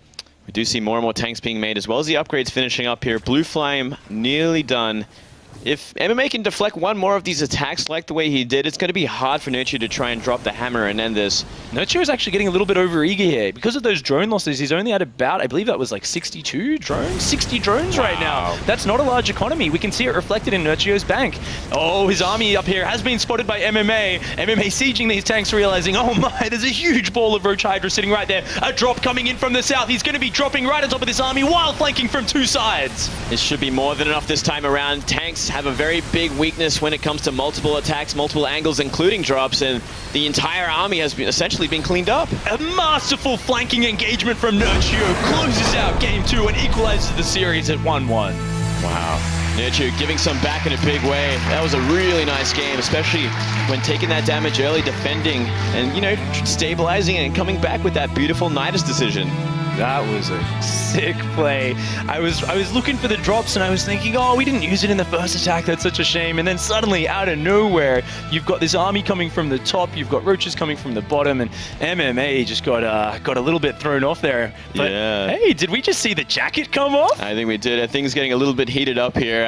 We do see more and more tanks being made, as well as the upgrades finishing up here. Blue Flame nearly done. If MMA can deflect one more of these attacks like the way he did, it's going to be hard for Nerchio to try and drop the hammer and end this. Nerchio is actually getting a little bit over-eager here. Because of those drone losses, he's only at about, I believe that was like 62 drones? 60 drones right now. That's not a large economy. We can see it reflected in Nerchio's bank. Oh, his army up here has been spotted by MMA. MMA sieging these tanks, realizing, oh my, there's a huge ball of Roach Hydra sitting right there. A drop coming in from the south. He's going to be dropping right on top of this army while flanking from 2 sides. This should be more than enough this time around. Tanks have a very big weakness when it comes to multiple attacks, multiple angles, including drops, and the entire army has essentially been cleaned up. A masterful flanking engagement from Nerchio closes out Game 2 and equalizes the series at 1-1. Wow. Nerchio giving some back in a big way. That was a really nice game, especially when taking that damage early, defending, and, stabilizing and coming back with that beautiful Nidus decision. That was a sick play. I was looking for the drops and I was thinking, oh, we didn't use it in the first attack. That's such a shame. And then suddenly, out of nowhere, you've got this army coming from the top. You've got Roaches coming from the bottom, and MMA just got a little bit thrown off there. But hey, did we just see the jacket come off? I think we did. I think it's getting a little bit heated up here.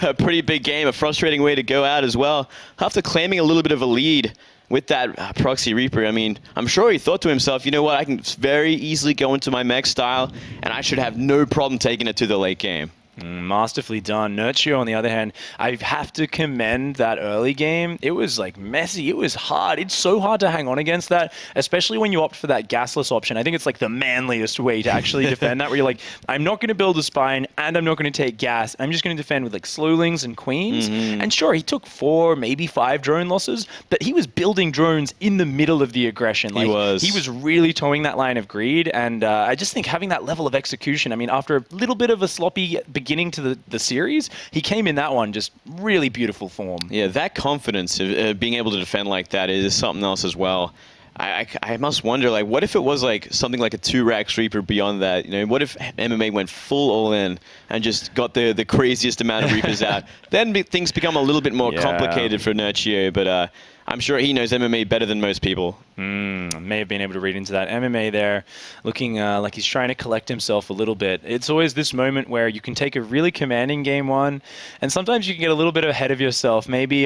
A pretty big game, a frustrating way to go out as well. After claiming a little bit of a lead with that Proxy Reaper, I mean, I'm sure he thought to himself, you know what, I can very easily go into my mech style, and I should have no problem taking it to the late game. Masterfully done. Nerchio, on the other hand, I have to commend that early game. It was like messy. It was hard. It's so hard to hang on against that, especially when you opt for that gasless option. I think it's like the manliest way to actually defend that, where you're like, I'm not going to build a spine and I'm not going to take gas. I'm just going to defend with like slowlings and queens. And sure, he took 4, maybe 5 drone losses, but he was building drones in the middle of the aggression. Like, he was really towing that line of greed, and I just think having that level of execution, I mean, after a little bit of a sloppy beginning to the series, he came in that one just really beautiful form. Yeah, that confidence of being able to defend like that is something else as well. I must wonder, like, what if it was like something like a 2-rack sweeper beyond that? You know, what if MMA went full all in and just got the craziest amount of Reapers out? Then things become a little bit more complicated for Nerchio, but I'm sure he knows MMA better than most people. May have been able to read into that. MMA there, looking like he's trying to collect himself a little bit. It's always this moment where you can take a really commanding game one, and sometimes you can get a little bit ahead of yourself. Maybe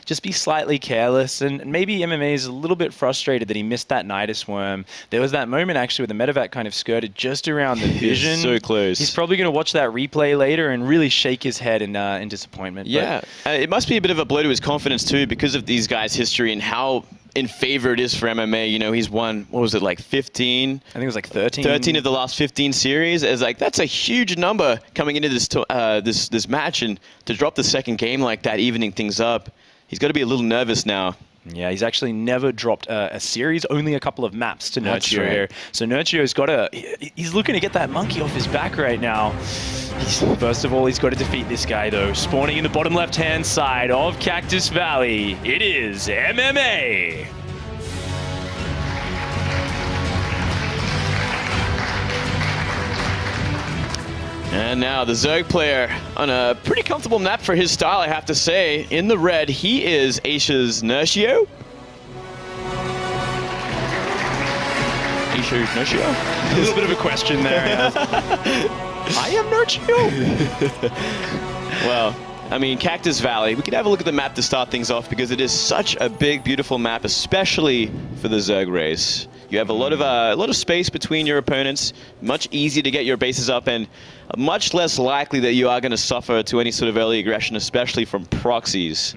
just be slightly careless, and maybe MMA is a little bit frustrated that he missed that Nidus Worm. There was that moment actually where the medevac kind of skirted just around the vision. So close. He's probably going to watch that replay later and really shake his head in disappointment. Yeah, it must be a bit of a blow to his confidence too, because of these guys' history and how in favor it is for MMA. You know, he's won, what was it, like 15? I think it was like 13. 13 of the last 15 series. It's like, that's a huge number coming into this match, and to drop the second game like that, evening things up, he's got to be a little nervous now. Yeah, he's actually never dropped a series, only a couple of maps to Nerchio right. here. So Nerchio's got he's looking to get that monkey off his back right now. First of all, he's got to defeat this guy though. Spawning in the bottom left-hand side of Cactus Valley, it is MMA. And now the Zerg player on a pretty comfortable map for his style, I have to say. In the red, he is Asia's Nerchio. Nerchio? A little bit of a question there. Yeah. I am Nerchio. Well, I mean, Cactus Valley. We could have a look at the map to start things off, because it is such a big, beautiful map, especially for the Zerg race. You have a lot of space between your opponents, much easier to get your bases up, and much less likely that you are going to suffer to any sort of early aggression, especially from proxies.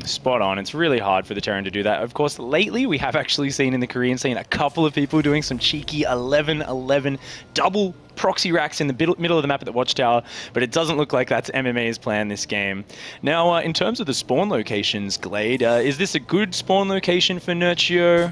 Spot on. It's really hard for the Terran to do that. Of course, lately we have actually seen in the Korean scene a couple of people doing some cheeky 11-11 double proxy racks in the middle of the map at the Watchtower, but it doesn't look like that's MMA's plan this game. Now, in terms of the spawn locations, Glade, is this a good spawn location for Nerchio?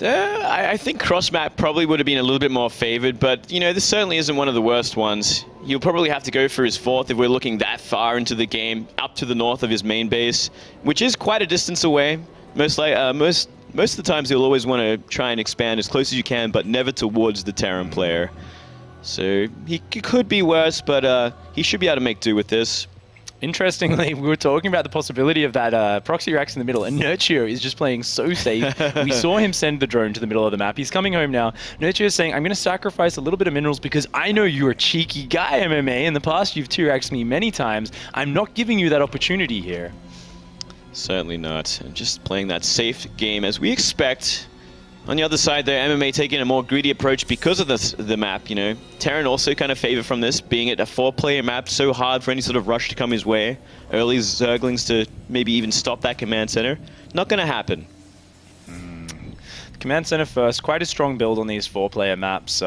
I think cross-map probably would have been a little bit more favored, but, you know, this certainly isn't one of the worst ones. He'll probably have to go for his fourth if we're looking that far into the game, up to the north of his main base, which is quite a distance away. Most of the times he'll always want to try and expand as close as you can, but never towards the Terran player. So he could be worse, but he should be able to make do with this. Interestingly, we were talking about the possibility of that proxy racks in the middle, and Nerchio is just playing so safe. We saw him send the drone to the middle of the map. He's coming home now. Nerchio is saying, I'm going to sacrifice a little bit of minerals because I know you're a cheeky guy, MMA. In the past, you've 2-racked me many times. I'm not giving you that opportunity here. Certainly not. And just playing that safe game as we expect. On the other side, though, MMA taking a more greedy approach because of the map, you know. Terran also kind of favor from this, being it a 4-player map, so hard for any sort of rush to come his way. Early Zerglings to maybe even stop that command center. Not going to happen. Command center first, quite a strong build on these 4-player maps.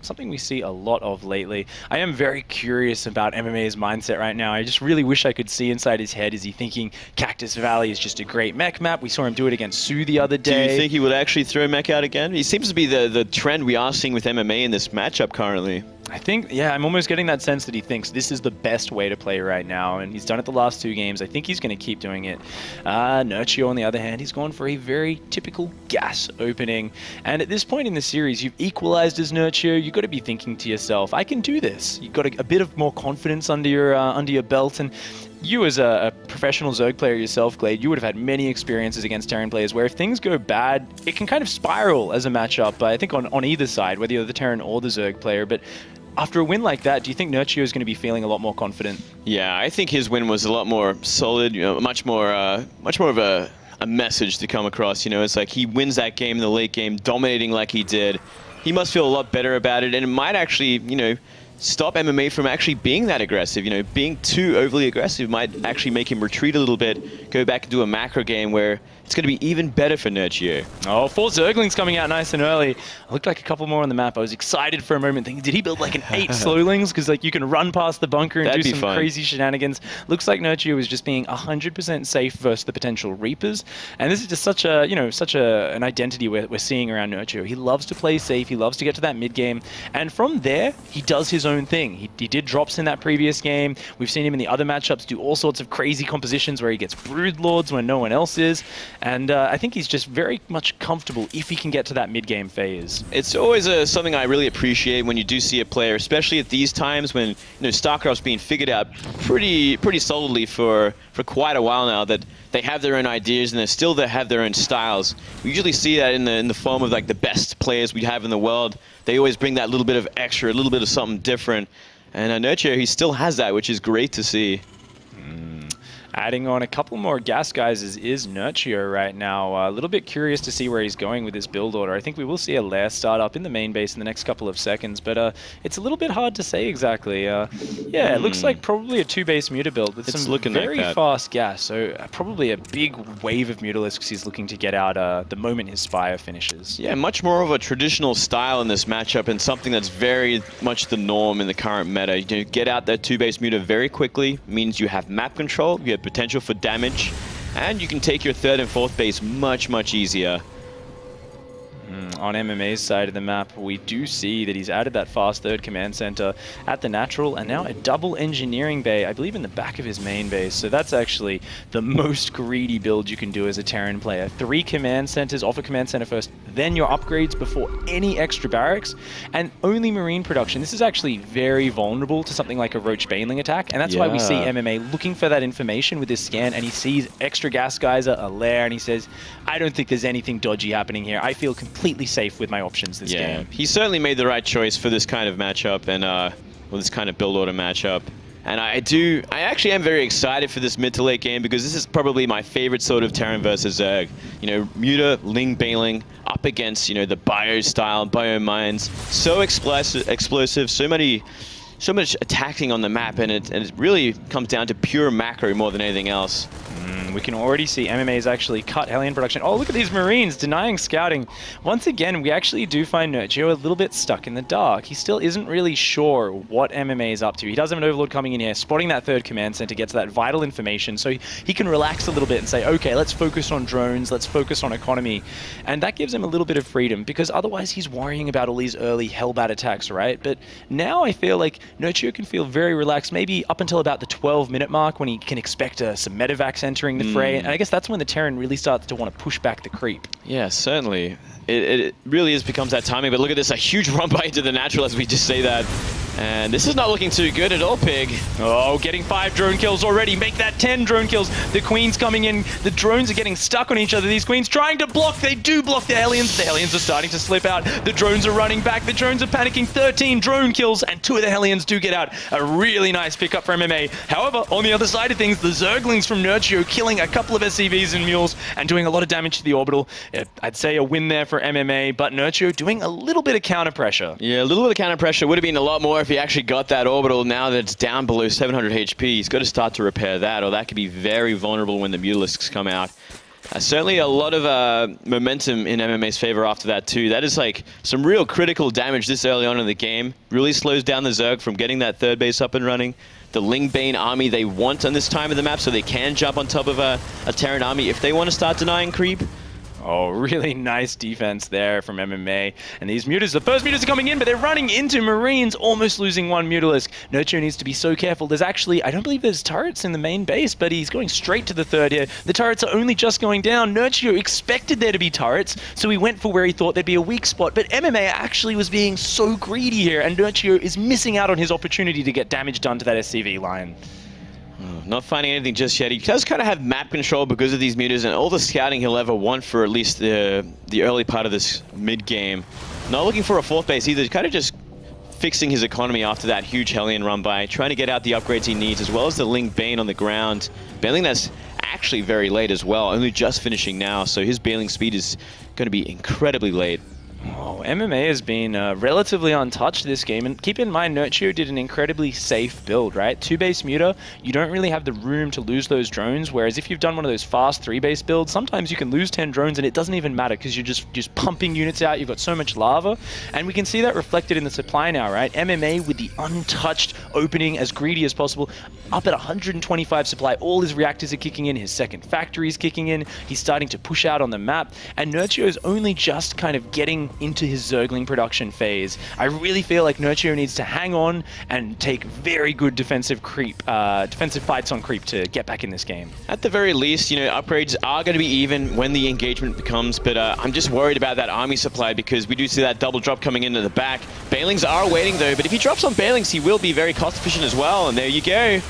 Something we see a lot of lately. I am very curious about MMA's mindset right now. I just really wish I could see inside his head. Is he thinking Cactus Valley is just a great mech map? We saw him do it against Sue the other day. Do you think he would actually throw mech out again? He seems to be the trend we are seeing with MMA in this matchup currently. I think, yeah, I'm almost getting that sense that he thinks this is the best way to play right now, and he's done it the last 2 games. I think he's going to keep doing it. Nerchio, on the other hand, he's gone for a very typical gas opening, and at this point in the series, you've equalized as Nerchio. You've got to be thinking to yourself, I can do this. You've got a bit of more confidence under your belt, and you as a professional Zerg player yourself, Glade, you would have had many experiences against Terran players where if things go bad, it can kind of spiral as a matchup, I think on either side, whether you're the Terran or the Zerg player. But after a win like that, do you think Nerchio is going to be feeling a lot more confident? Yeah, I think his win was a lot more solid, you know, much more of a message to come across. You know, it's like he wins that game in the late game, dominating like he did. He must feel a lot better about it, and it might actually, you know, stop MMA from actually being that aggressive. You know, being too overly aggressive might actually make him retreat a little bit, go back and do a macro game where it's going to be even better for Nerchio. Oh, 4 Zerglings coming out nice and early. It looked like a couple more on the map. I was excited for a moment thinking, did he build like an 8 Slowlings? Because like you can run past the bunker and do some crazy shenanigans. Looks like Nerchio is just being 100% safe versus the potential Reapers. And this is just such a, you know, an identity we're seeing around Nerchio. He loves to play safe. He loves to get to that mid game. And from there, he does his own own thing. He did drops in that previous game. We've seen him in the other matchups do all sorts of crazy compositions where he gets Brood Lords when no one else is. And I think he's just very much comfortable if he can get to that mid-game phase. It's always something I really appreciate when you do see a player, especially at these times when StarCraft's being figured out pretty solidly for quite a while now, that they have their own ideas and they have their own styles. We usually see that in the form of like the best players we have in the world. They always bring that little bit of extra, a little bit of something different. And Nerchio, he still has that, which is great to see. Adding on a couple more gas guys is Nerchio right now. A little bit curious to see where he's going with his build order. I think we will see a lair start up in the main base in the next couple of seconds, but it's a little bit hard to say exactly. Yeah, it looks like probably a 2-base Muta build with some very fast gas, so probably a big wave of Mutalisks he's looking to get out the moment his Spire finishes. Yeah, much more of a traditional style in this matchup and something that's very much the norm in the current meta. You get out that 2-base Muta very quickly, means you have map control, you have potential for damage, and you can take your 3rd and 4th base much easier. On MMA's side of the map, we do see that he's added that fast 3rd command center at the natural, and now a double engineering bay, I believe in the back of his main base. So that's actually the most greedy build you can do as a Terran player. 3 command centers, off a command center first, then your upgrades before any extra barracks, and only marine production. This is actually very vulnerable to something like a Roach Baneling attack, and that's why we see MMA looking for that information with this scan, and he sees extra gas geyser, a lair, and he says, I don't think there's anything dodgy happening here. I feel completely safe with my options this game. He certainly made the right choice for this kind of matchup and this kind of build order matchup. And I actually am very excited for this mid to late game because this is probably my favorite sort of Terran versus Zerg. Muta, Ling Baneling up against, the bio style, bio mines. So explosive, so much attacking on the map, and it really comes down to pure macro more than anything else. We can already see MMA's actually cut Hellion production. Oh, look at these Marines denying scouting. Once again, we actually do find Nerchio a little bit stuck in the dark. He still isn't really sure what MMA is up to. He does have an Overlord coming in here, spotting that 3rd command center, gets that vital information, so he can relax a little bit and say, okay, let's focus on drones, let's focus on economy. And that gives him a little bit of freedom, because otherwise he's worrying about all these early Hellbat attacks, right? But now I feel like Nerchio can feel very relaxed, maybe up until about the 12-minute mark when he can expect some medevacs entering the fray. And I guess that's when the Terran really starts to want to push back the creep. Yeah, certainly. It really becomes that timing, but look at this, a huge run by into the natural as we just say that. And this is not looking too good at all, Pig. Oh, getting 5 drone kills already. Make that 10 drone kills. The Queen's coming in. The drones are getting stuck on each other. These Queens trying to block. They do block the Hellions. The Hellions are starting to slip out. The drones are running back. The drones are panicking. 13 drone kills, and 2 of the Hellions do get out. A really nice pickup for MMA. However, on the other side of things, the Zerglings from Nerchio killing a couple of SCVs and mules and doing a lot of damage to the orbital. I'd say a win there for MMA, but Nerchio doing a little bit of counter pressure. Yeah, a little bit of counter pressure. Would have been a lot more if he actually got that orbital. Now that it's down below 700 HP, he's got to start to repair that, or that could be very vulnerable when the Mutalisks come out. Certainly a lot of momentum in MMA's favor after that too. That is like some real critical damage this early on in the game. Really slows down the Zerg from getting that 3rd base up and running. The Ling Bane army they want on this time of the map, so they can jump on top of a Terran army if they want to start denying creep. Oh, really nice defense there from MMA. And these Mutas, the first Mutas are coming in, but they're running into Marines, almost losing 1 Mutalisk. Nerchio needs to be so careful. There's actually, I don't believe there's turrets in the main base, but he's going straight to the 3rd here. The turrets are only just going down. Nerchio expected there to be turrets, so he went for where he thought there'd be a weak spot. But MMA actually was being so greedy here, and Nerchio is missing out on his opportunity to get damage done to that SCV line. Not finding anything just yet. He does kind of have map control because of these Mutas and all the scouting he'll ever want for at least the early part of this mid-game. Not looking for a 4th base either, kind of just fixing his economy after that huge Hellion run by, trying to get out the upgrades he needs, as well as the Ling Bane on the ground. Baneling that's actually very late as well, only just finishing now, so his Baneling speed is going to be incredibly late. Oh, MMA has been relatively untouched this game, and keep in mind Nerchio did an incredibly safe build, right? 2-base Muta, you don't really have the room to lose those drones, whereas if you've done one of those fast 3-base builds, sometimes you can lose 10 drones and it doesn't even matter because you're just pumping units out, you've got so much lava, and we can see that reflected in the supply now, right? MMA with the untouched opening, as greedy as possible. Up at 125 supply, all his reactors are kicking in, his second factory is kicking in, he's starting to push out on the map, and Nerchio is only just kind of getting into his Zergling production phase. I really feel like Nerchio needs to hang on and take very good defensive fights on creep to get back in this game. At the very least, upgrades are going to be even when the engagement becomes, but I'm just worried about that army supply because we do see that double drop coming into the back. Banelings are waiting though, but if he drops on Banelings, he will be very cost efficient as well, and there you go.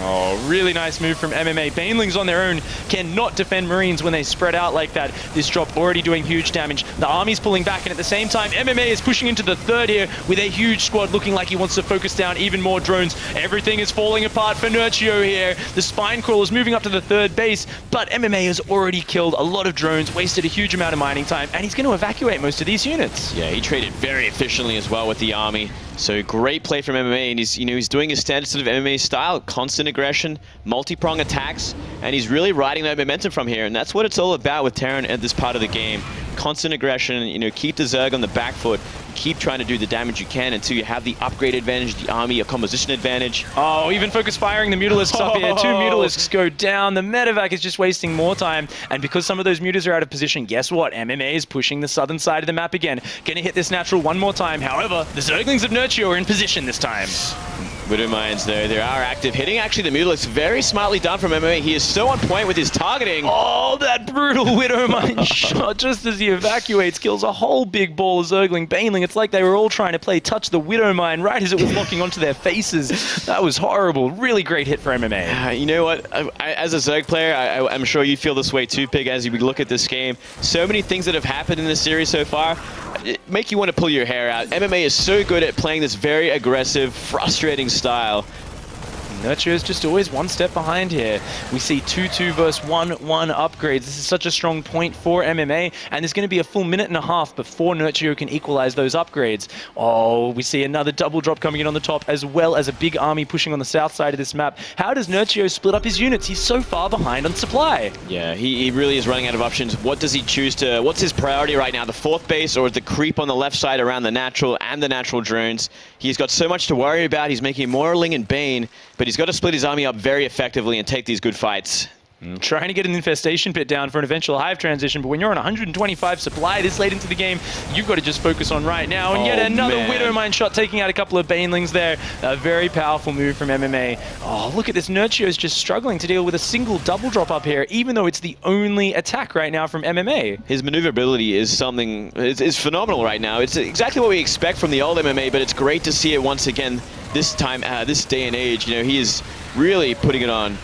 Oh, really nice move from MMA. Banelings on their own cannot defend Marines when they spread out like that. This drop already doing huge damage. The army's pulling back, and at the same time, MMA is pushing into the third here with a huge squad looking like he wants to focus down even more drones. Everything is falling apart for Nerchio here. The spine crawl is moving up to the third base, but MMA has already killed a lot of drones, wasted a huge amount of mining time, and he's going to evacuate most of these units. Yeah, he traded very efficiently as well with the army. So great play from MMA, and he's doing his standard sort of MMA style, constant aggression, multi-prong attacks, and he's really riding that momentum from here, and that's what it's all about with Terran at this part of the game. Constant aggression, keep the Zerg on the back foot, keep trying to do the damage you can until you have the upgrade advantage, the army, a composition advantage. Oh, even focus firing the Mutalisks up here. 2 Mutalisks go down. The medevac is just wasting more time. And because some of those mutas are out of position, guess what? MMA is pushing the southern side of the map again. Gonna hit this natural one more time. However, the Zerglings of Nerchio are in position this time. Widow Mines though, they are active. Hitting actually the Mutalisks, very smartly done from MMA. He is so on point with his targeting. Oh, that brutal Widow Mine shot just as he evacuates, kills a whole big ball of Zergling Baneling. It's like they were all trying to play touch the Widow Mine right as it was locking onto their faces. That was horrible. Really great hit for MMA. You know what? As a Zerg player, I'm sure you feel this way too, Pig, as we look at this game. So many things that have happened in this series so far make you want to pull your hair out. MMA is so good at playing this very aggressive, frustrating style. Nerchio is just always one step behind here. We see 2-2 versus 1-1 upgrades. This is such a strong point for MMA, and there's going to be a full minute and a half before Nerchio can equalize those upgrades. Oh, we see another double drop coming in on the top, as well as a big army pushing on the south side of this map. How does Nerchio split up his units? He's so far behind on supply. Yeah, he really is running out of options. What does he choose to... What's his priority right now? The fourth base or the creep on the left side around the natural and the natural drones? He's got so much to worry about. He's making Morling and Bane, but he's got to split his army up very effectively and take these good fights. Trying to get an infestation pit down for an eventual hive transition, but when you're on 125 supply this late into the game, you've got to just focus on right now. And yet another Widow Mine shot, taking out a couple of Banelings there. A very powerful move from MMA. Oh, look at this. Nerchio is just struggling to deal with a single double drop up here, even though it's the only attack right now from MMA. His maneuverability is something, is phenomenal right now. It's exactly what we expect from the old MMA, but it's great to see it once again this time, this day and age. He is really putting it on.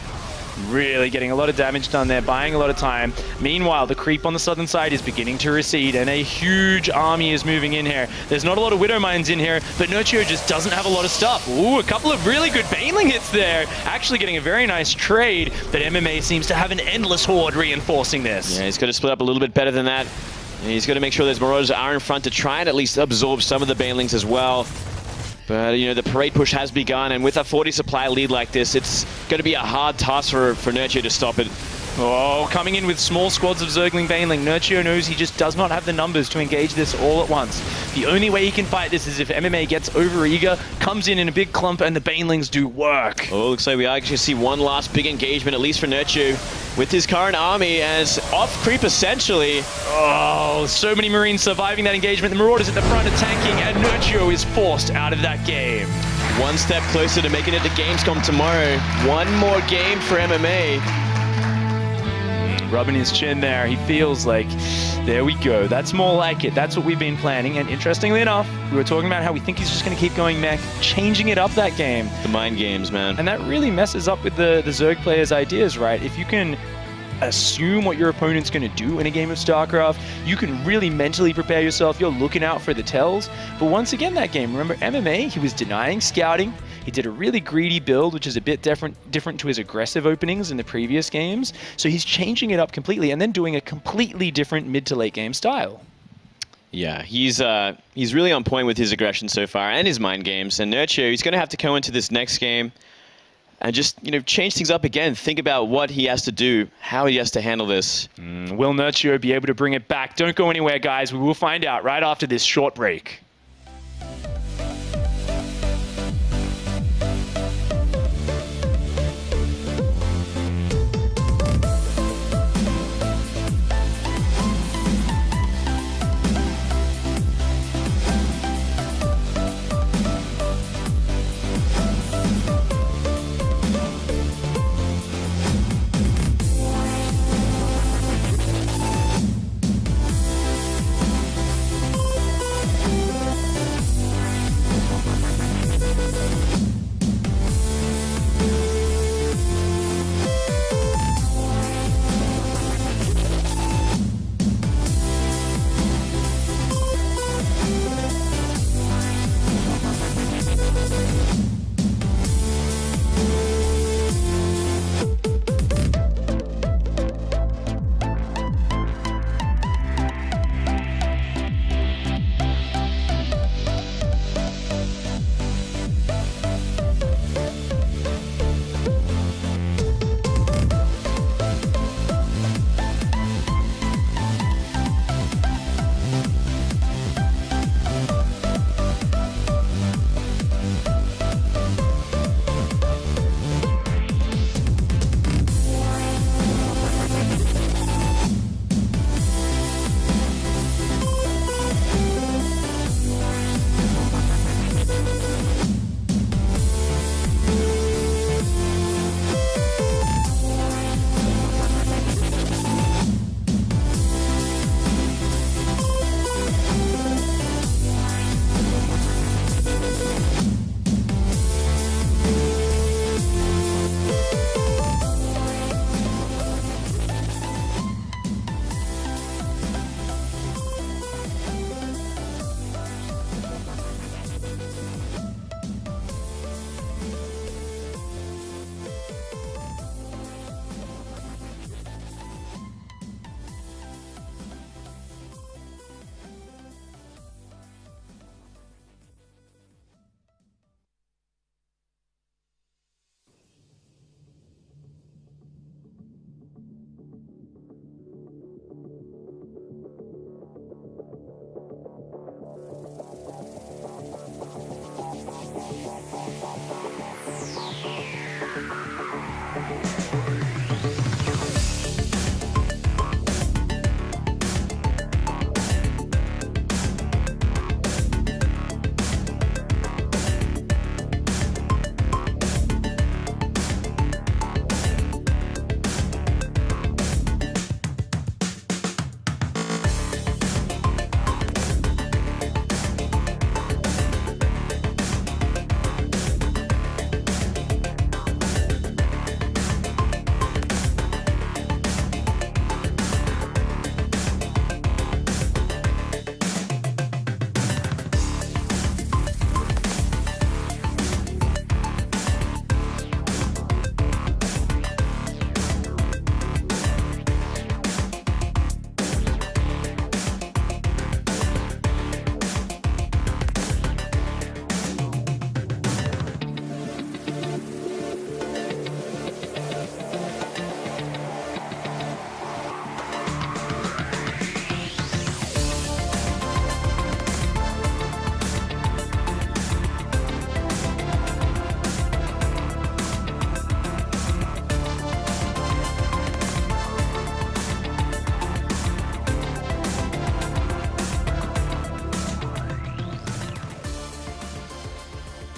Really getting a lot of damage done there, buying a lot of time. Meanwhile, the creep on the southern side is beginning to recede, and a huge army is moving in here. There's not a lot of Widow Mines in here, but Nerchio just doesn't have a lot of stuff. Ooh, a couple of really good Baneling hits there. Actually getting a very nice trade, but MMA seems to have an endless horde reinforcing this. Yeah, he's got to split up a little bit better than that. And he's got to make sure those Marauders are in front to try and at least absorb some of the Banelings as well. But, the parade push has begun, and with a 40 supply lead like this, it's going to be a hard task for Nerchio to stop it. Oh, coming in with small squads of Zergling Baneling. Nerchio knows he just does not have the numbers to engage this all at once. The only way he can fight this is if MMA gets overeager, comes in a big clump, and the Banelings do work. Oh, looks like we are actually see one last big engagement, at least for Nerchio, with his current army as off creep essentially. Oh, so many Marines surviving that engagement. The Marauders at the front are tanking, and Nerchio is forced out of that game. One step closer to making it to Gamescom tomorrow. One more game for MMA. Rubbing his chin there, he feels like, there we go, that's more like it, that's what we've been planning. And interestingly enough, we were talking about how we think he's just going to keep going mech, changing it up that game. The mind games, man. And that really messes up with the Zerg players' ideas, right? If you can assume what your opponent's going to do in a game of StarCraft, you can really mentally prepare yourself, you're looking out for the tells. But once again, that game, remember MMA, he was denying scouting. He did a really greedy build, which is a bit different to his aggressive openings in the previous games. So he's changing it up completely and then doing a completely different mid to late game style. Yeah, he's really on point with his aggression so far and his mind games. And Nerchio, he's going to have to go into this next game and just, change things up again. Think about what he has to do, how he has to handle this. Will Nerchio be able to bring it back? Don't go anywhere, guys. We will find out right after this short break.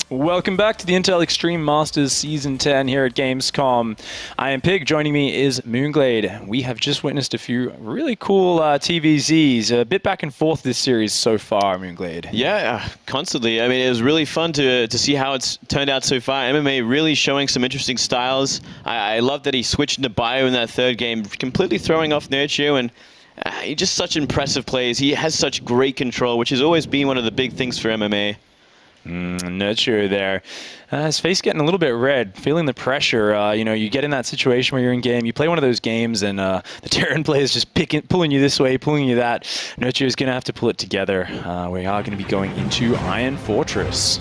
Welcome back to the Intel Extreme Masters Season 10 here at Gamescom. I am Pig. Joining me is Moonglade. We have just witnessed a few really cool TvZs. A bit back and forth this series so far, Moonglade. Yeah, constantly. I mean, it was really fun to see how it's turned out so far. MMA really showing some interesting styles. I love that he switched into Bio in that third game, completely throwing off Nerchio, and he just such impressive plays. He has such great control, which has always been one of the big things for MMA. Nerchio there. His face getting a little bit red, feeling the pressure. You know, you get in that situation where you're in game, you play one of those games, and the Terran player is just pulling you this way, pulling you that. Nerchio is going to have to pull it together. We are going to be going into Iron Fortress.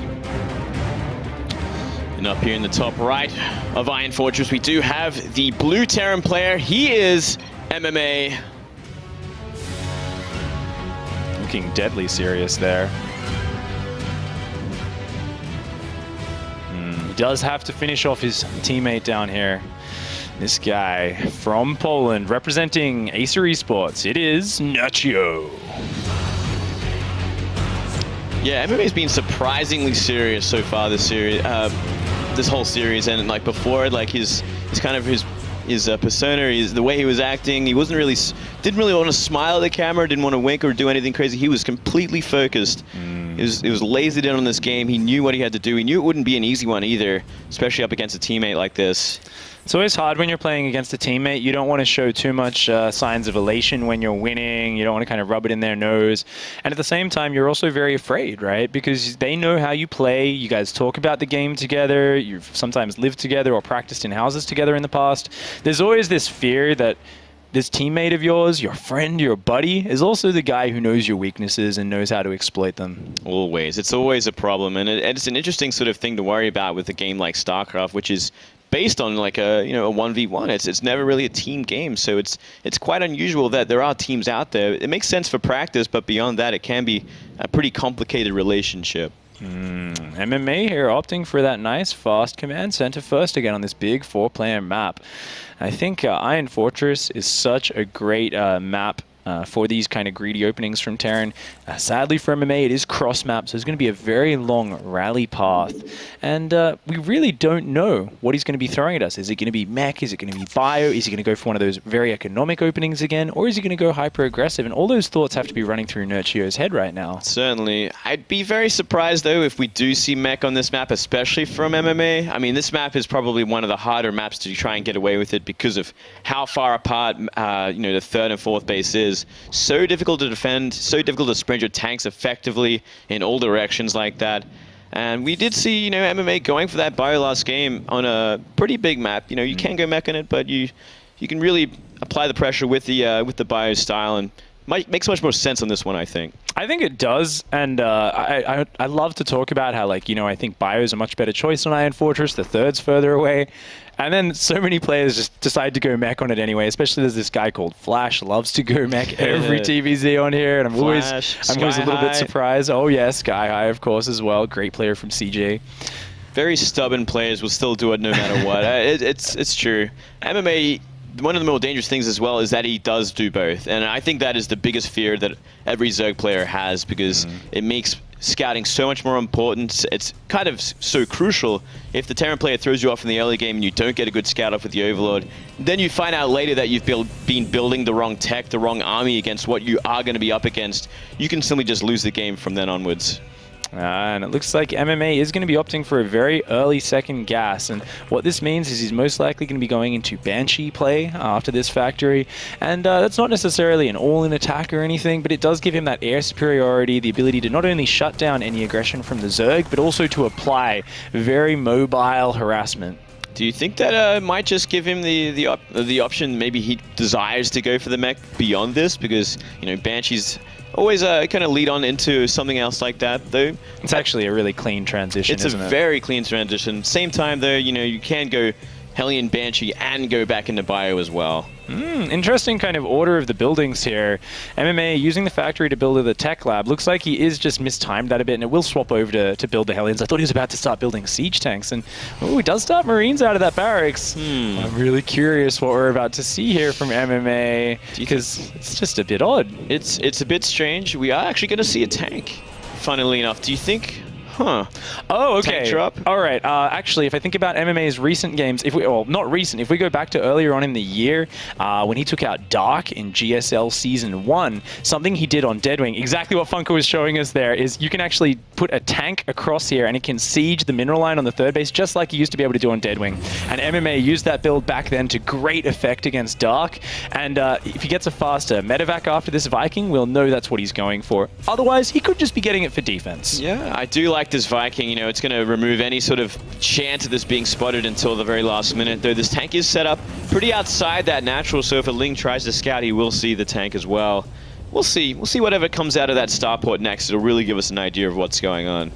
And up here in the top right of Iron Fortress, we do have the blue Terran player. He is MMA. Looking deadly serious there. Does have to finish off his teammate down here. This guy from Poland representing Acer Esports. It is Nerchio. Yeah, MMA's been surprisingly serious so far this series, this whole series, and like before, like his persona, the way he was acting, he didn't really want to smile at the camera, didn't want to wink or do anything crazy. He was completely focused. He was lasered in on this game. He knew what he had to do. He knew it wouldn't be an easy one either, especially up against a teammate like this. It's always hard when you're playing against a teammate. You don't want to show too much signs of elation when you're winning. You don't want to kind of rub it in their nose. And at the same time, you're also very afraid, right? Because they know how you play. You guys talk about the game together. You've sometimes lived together or practiced in houses together in the past. There's always this fear that this teammate of yours, your friend, your buddy, is also the guy who knows your weaknesses and knows how to exploit them. Always. It's always a problem. And it's an interesting sort of thing to worry about with a game like StarCraft, which is based on like a 1v1. It's never really a team game, so it's quite unusual that there are teams out there. It makes sense for practice, but beyond that, it can be a pretty complicated relationship. MMA here opting for that nice fast command center first again on this big 4-player map. I think Iron Fortress is such a great map for these kind of greedy openings from Terran. Sadly for MMA, it is cross-map, so it's going to be a very long rally path. And we really don't know what he's going to be throwing at us. Is it going to be mech? Is it going to be bio? Is he going to go for one of those very economic openings again? Or is he going to go hyper-aggressive? And all those thoughts have to be running through Nerchio's head right now. Certainly. I'd be very surprised, though, if we do see mech on this map, especially from MMA. I mean, this map is probably one of the harder maps to try and get away with it because of how far apart the third and fourth base is. So difficult to defend, so difficult to spread your tanks effectively in all directions like that. And we did see, MMA going for that bio last game on a pretty big map. You can go mech on it, but you can really apply the pressure with the bio style, and makes much more sense on this one, I think. I think it does, and I love to talk about how, I think bio is a much better choice on Iron Fortress. The third's further away. And then so many players just decide to go mech on it anyway, especially there's this guy called Flash, loves to go mech every TvZ on here, and I'm always a little bit surprised. Oh yeah, Sky High, of course, as well. Great player from CJ. very stubborn players will still do it no matter what. It's true. MMA, one of the more dangerous things as well is that he does do both. And I think that is the biggest fear that every Zerg player has, because it makes scouting so much more important. It's kind of so crucial. If the Terran player throws you off in the early game and you don't get a good scout off with the Overlord, then you find out later that you've been building the wrong tech, the wrong army against what you are going to be up against. You can simply just lose the game from then onwards. And it looks like MMA is going to be opting for a very early second gas, and what this means is he's most likely going to be going into Banshee play after this factory, and that's not necessarily an all-in attack or anything, but it does give him that air superiority, the ability to not only shut down any aggression from the Zerg, but also to apply very mobile harassment. Do you think that might just give him the option? Maybe he desires to go for the mech beyond this, because Banshee's always kind of lead on into something else like that, though. It's actually a really clean transition, isn't it? It's a very clean transition. Same time, though, you can go Hellion Banshee and go back into Bio as well. Interesting kind of order of the buildings here. MMA using the factory to build the tech lab. Looks like he is just mistimed that a bit, and it will swap over to build the Hellions. I thought he was about to start building siege tanks, and he does start Marines out of that barracks. I'm really curious what we're about to see here from MMA, because it's just a bit odd. It's a bit strange. We are actually going to see a tank, funnily enough. Do you think... Oh, okay. Tank drop? All right. Actually, if I think about MMA's recent games, if we go back to earlier on in the year, when he took out Dark in GSL Season 1, something he did on Deadwing, exactly what Funko was showing us there, is you can actually put a tank across here and it can siege the mineral line on the third base, just like he used to be able to do on Deadwing. And MMA used that build back then to great effect against Dark. And if he gets a faster medevac after this Viking, we'll know that's what he's going for. Otherwise, he could just be getting it for defense. Yeah, I do like this Viking. It's going to remove any sort of chance of this being spotted until the very last minute, though this tank is set up pretty outside that natural, so if a Ling tries to scout, he will see the tank as well. We'll see whatever comes out of that starport next. It'll really give us an idea of what's going on.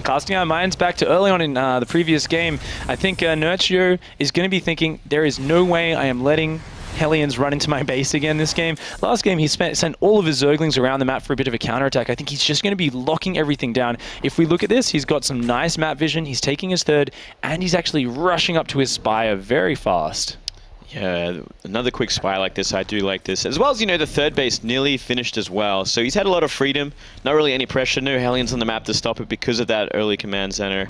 Casting our minds back to early on in the previous game, I think Nerchio is going to be thinking, there is no way I am letting Hellions run into my base again this game. Last game, he sent all of his Zerglings around the map for a bit of a counterattack. I think he's just going to be locking everything down. If we look at this, he's got some nice map vision. He's taking his third, and he's actually rushing up to his Spire very fast. Yeah, another quick spy like this. I do like this. As well as, the third base nearly finished as well. So he's had a lot of freedom. Not really any pressure. No Hellions on the map to stop it because of that early command center.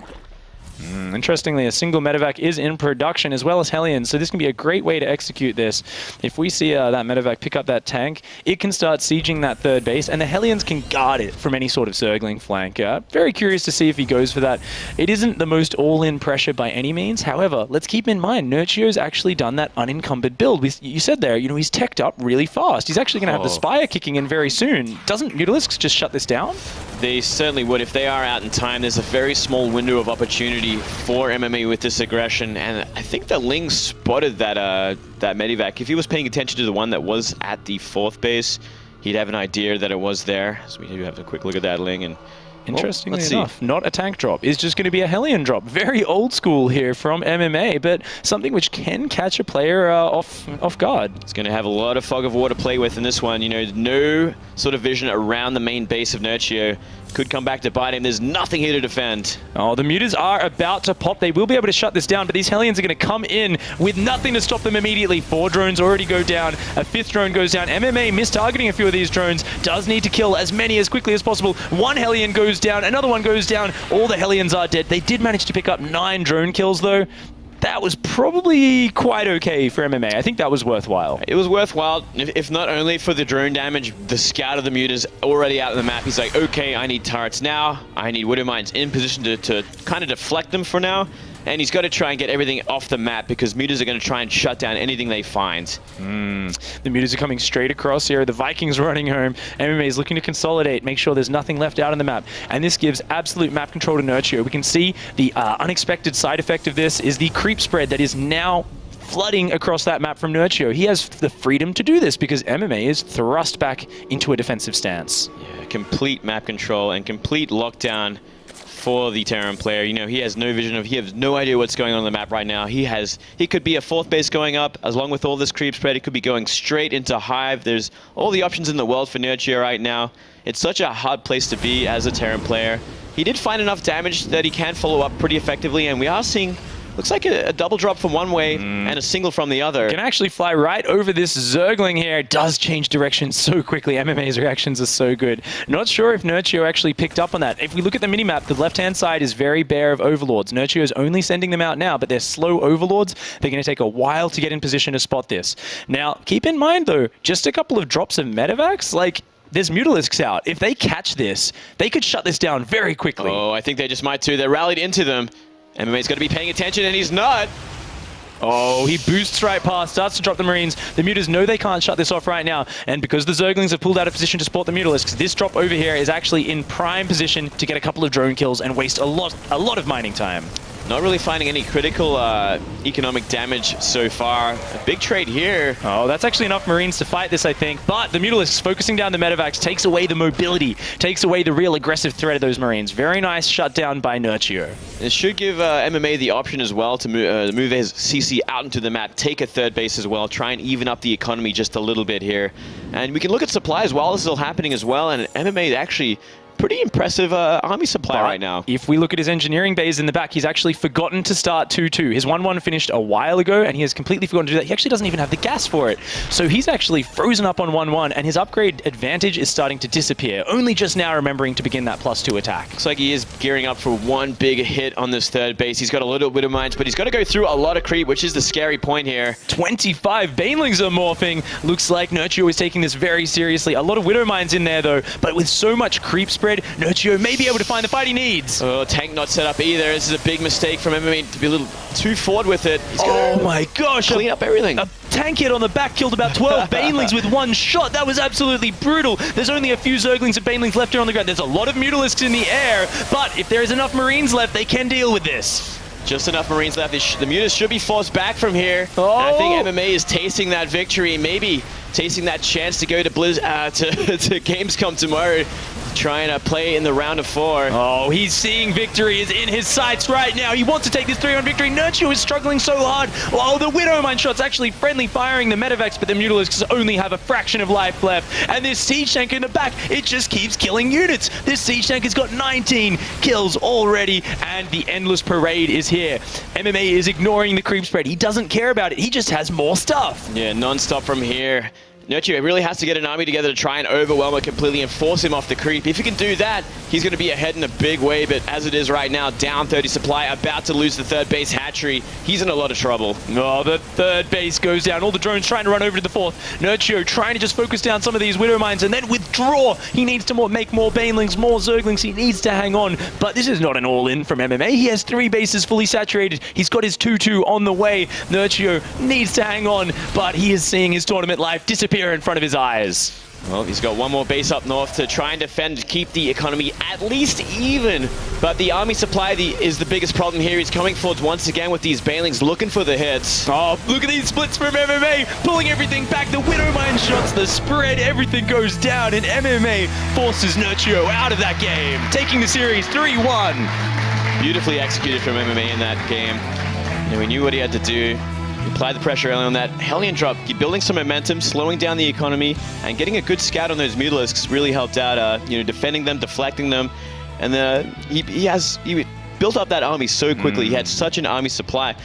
Interestingly, a single medevac is in production as well as Hellions, so this can be a great way to execute this. If we see that medevac pick up that tank, it can start sieging that third base, and the Hellions can guard it from any sort of Zergling flank. Very curious to see if he goes for that. It isn't the most all-in pressure by any means. However, let's keep in mind, Nerchio's actually done that unencumbered build. You said there, he's teched up really fast. He's actually going to have the Spire kicking in very soon. Doesn't Mutalisks just shut this down? They certainly would. If they are out in time, there's a very small window of opportunity for MMA with this aggression, and I think that Ling spotted that medevac. If he was paying attention to the one that was at the fourth base, he'd have an idea that it was there. So we do have a quick look at that Ling, and interestingly enough, not a tank drop. It's just going to be a Hellion drop. Very old school here from MMA, but something which can catch a player off guard. It's going to have a lot of fog of war to play with in this one. No sort of vision around the main base of Nerchio. Could come back to bite him. There's nothing here to defend. Oh, the Mutas are about to pop. They will be able to shut this down, but these Hellions are going to come in with nothing to stop them immediately. 4 drones already go down. A 5th drone goes down. MMA mistargeting a few of these drones. Does need to kill as many as quickly as possible. 1 Hellion goes down. Another one goes down. All the Hellions are dead. They did manage to pick up 9 drone kills, though. That was probably quite okay for MMA. I think that was worthwhile. It was worthwhile, if not only for the drone damage. The scout of the Muta's already out of the map. He's like, okay, I need turrets now. I need Widowmines in position to kind of deflect them for now. And he's got to try and get everything off the map because Mutas are going to try and shut down anything they find. The Mutas are coming straight across here. The Vikings running home. MMA is looking to consolidate, make sure there's nothing left out on the map. And this gives absolute map control to Nerchio. We can see the unexpected side effect of this is the creep spread that is now flooding across that map from Nerchio. He has the freedom to do this because MMA is thrust back into a defensive stance. Yeah, complete map control and complete lockdown for the Terran player. You know, he has no vision he has no idea what's going on the map right now. He could be a 4th base going up, along with all this creep spread. He could be going straight into Hive. There's all the options in the world for Nerchio right now. It's such a hard place to be as a Terran player. He did find enough damage that he can follow up pretty effectively, and we are seeing, looks like a double drop from one way and a single from the other. Can actually fly right over this Zergling here. It does change direction so quickly. MMA's reactions are so good. Not sure if Nerchio actually picked up on that. If we look at the minimap, the left-hand side is very bare of Overlords. Nerchio is only sending them out now, but they're slow Overlords. They're going to take a while to get in position to spot this. Now, keep in mind, though, just a couple of drops of Medivacs, like, there's Mutalisks out. If they catch this, they could shut this down very quickly. Oh, I think they just might too. They're rallied into them. MMA's got to be paying attention, and he's not. Oh, he boosts right past, starts to drop the Marines. The Mutas know they can't shut this off right now, and because the Zerglings have pulled out of position to support the Mutalisks, this drop over here is actually in prime position to get a couple of drone kills and waste a lot of mining time. Not really finding any critical economic damage so far. A big trade here. Oh, that's actually enough Marines to fight this, I think. But the Mutalisks focusing down the Medivacs takes away the mobility, takes away the real aggressive threat of those Marines. Very nice shutdown by Nerchio. It should give MMA the option as well to move his CC out into the map, take a 3rd base as well, try and even up the economy just a little bit here. And we can look at supplies while this is all happening as well, and MMA actually pretty impressive army supply right now. If we look at his engineering bays in the back, he's actually forgotten to start 2-2. His 1-1 finished a while ago, and he has completely forgotten to do that. He actually doesn't even have the gas for it. So he's actually frozen up on 1-1, and his upgrade advantage is starting to disappear. Only just now remembering to begin that +2 attack. Looks like he is gearing up for one big hit on this 3rd base. He's got a little bit of mines, but he's got to go through a lot of creep, which is the scary point here. 25 Banelings are morphing. Looks like Nerchio is taking this very seriously. A lot of Widow Mines in there, though, but with so much creep spread, Nerchio may be able to find the fight he needs. Oh, tank not set up either. This is a big mistake from MMA to be a little too forward with it. He's Oh my gosh. clean up everything. A tank hit on the back killed about 12 Banelings with one shot. That was absolutely brutal. There's only a few Zerglings and Banelings left here on the ground. There's a lot of Mutalisks in the air, but if there is enough Marines left, they can deal with this. Just enough Marines left. The Mutas should be forced back from here. Oh. And I think MMA is tasting that victory, maybe tasting that chance to go to to Gamescom tomorrow, trying to play in the round of 4. Oh, he's seeing victory is in his sights right now. He wants to take this 3-1 victory. Nerchio is struggling so hard. Oh, the Widow Mine shot's actually friendly firing the Medivacs, but the Mutalisks only have a fraction of life left. And this Siege Tank in the back, it just keeps killing units. This Siege Tank has got 19 kills already, and the Endless Parade is here. MMA is ignoring the creep spread. He doesn't care about it. He just has more stuff. Yeah, non-stop from here. Nerchio really has to get an army together to try and overwhelm it completely and force him off the creep. If he can do that, he's going to be ahead in a big way, but as it is right now, down 30 supply, about to lose the 3rd base hatchery. He's in a lot of trouble. Oh, the 3rd base goes down. All the drones trying to run over to the 4th. Nerchio trying to just focus down some of these Widow Mines and then withdraw. He needs to make more Banelings, more Zerglings. He needs to hang on, but this is not an all-in from MMA. He has 3 bases fully saturated. He's got his 2-2 on the way. Nerchio needs to hang on, but he is seeing his tournament life disappear in front of his eyes. Well, he's got one more base up north to try and defend, keep the economy at least even. But the army supply is the biggest problem here. He's coming forward once again with these Banelings looking for the hits. Oh, look at these splits from MMA, pulling everything back. The Widow Mine shots, the spread, everything goes down, and MMA forces Nerchio out of that game, taking the series 3-1. Beautifully executed from MMA in that game. And we knew what he had to do. He applied the pressure early on that Hellion drop, building some momentum, slowing down the economy, and getting a good scout on those Mutalisks really helped out, defending them, deflecting them. And he built up that army so quickly. He had such an army supply.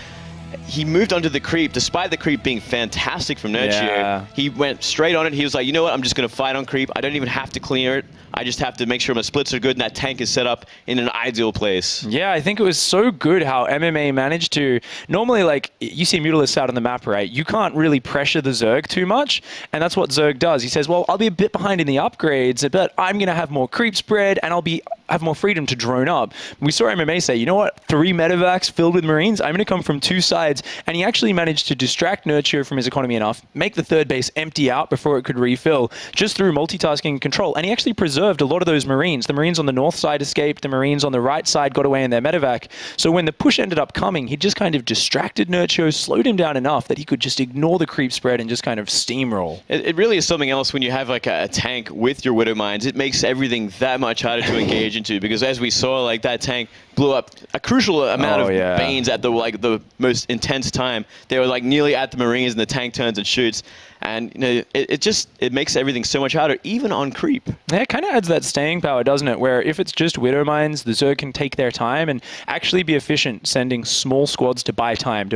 He moved onto the creep, despite the creep being fantastic from Nerchio. Yeah. He went straight on it. He was like, you know what, I'm just going to fight on creep. I don't even have to clear it. I just have to make sure my splits are good and that tank is set up in an ideal place. Yeah, I think it was so good how MMA managed to... Normally, like, you see Mutalisks out on the map, right? You can't really pressure the Zerg too much, and that's what Zerg does. He says, well, I'll be a bit behind in the upgrades, but I'm going to have more creep spread, and I'll have more freedom to drone up. We saw MMA say, you know what? 3 medevacs filled with Marines. I'm going to come from 2 sides sides, and he actually managed to distract Nerchio from his economy enough, make the third base empty out before it could refill, just through multitasking and control. And he actually preserved a lot of those Marines. The Marines on the north side escaped, the Marines on the right side got away in their medevac. So when the push ended up coming, he just kind of distracted Nerchio, slowed him down enough that he could just ignore the creep spread and just kind of steamroll. It really is something else when you have like a tank with your Widow Mines. It makes everything that much harder to engage into, because as we saw, like that tank blew up a crucial amount of Banes at the most intense time. They were like nearly at the Marines, and the tank turns and shoots. And you know, it makes everything so much harder, even on creep. Yeah, it kind of adds that staying power, doesn't it? Where if it's just Widow Mines, the Zerg can take their time and actually be efficient, sending small squads to buy time.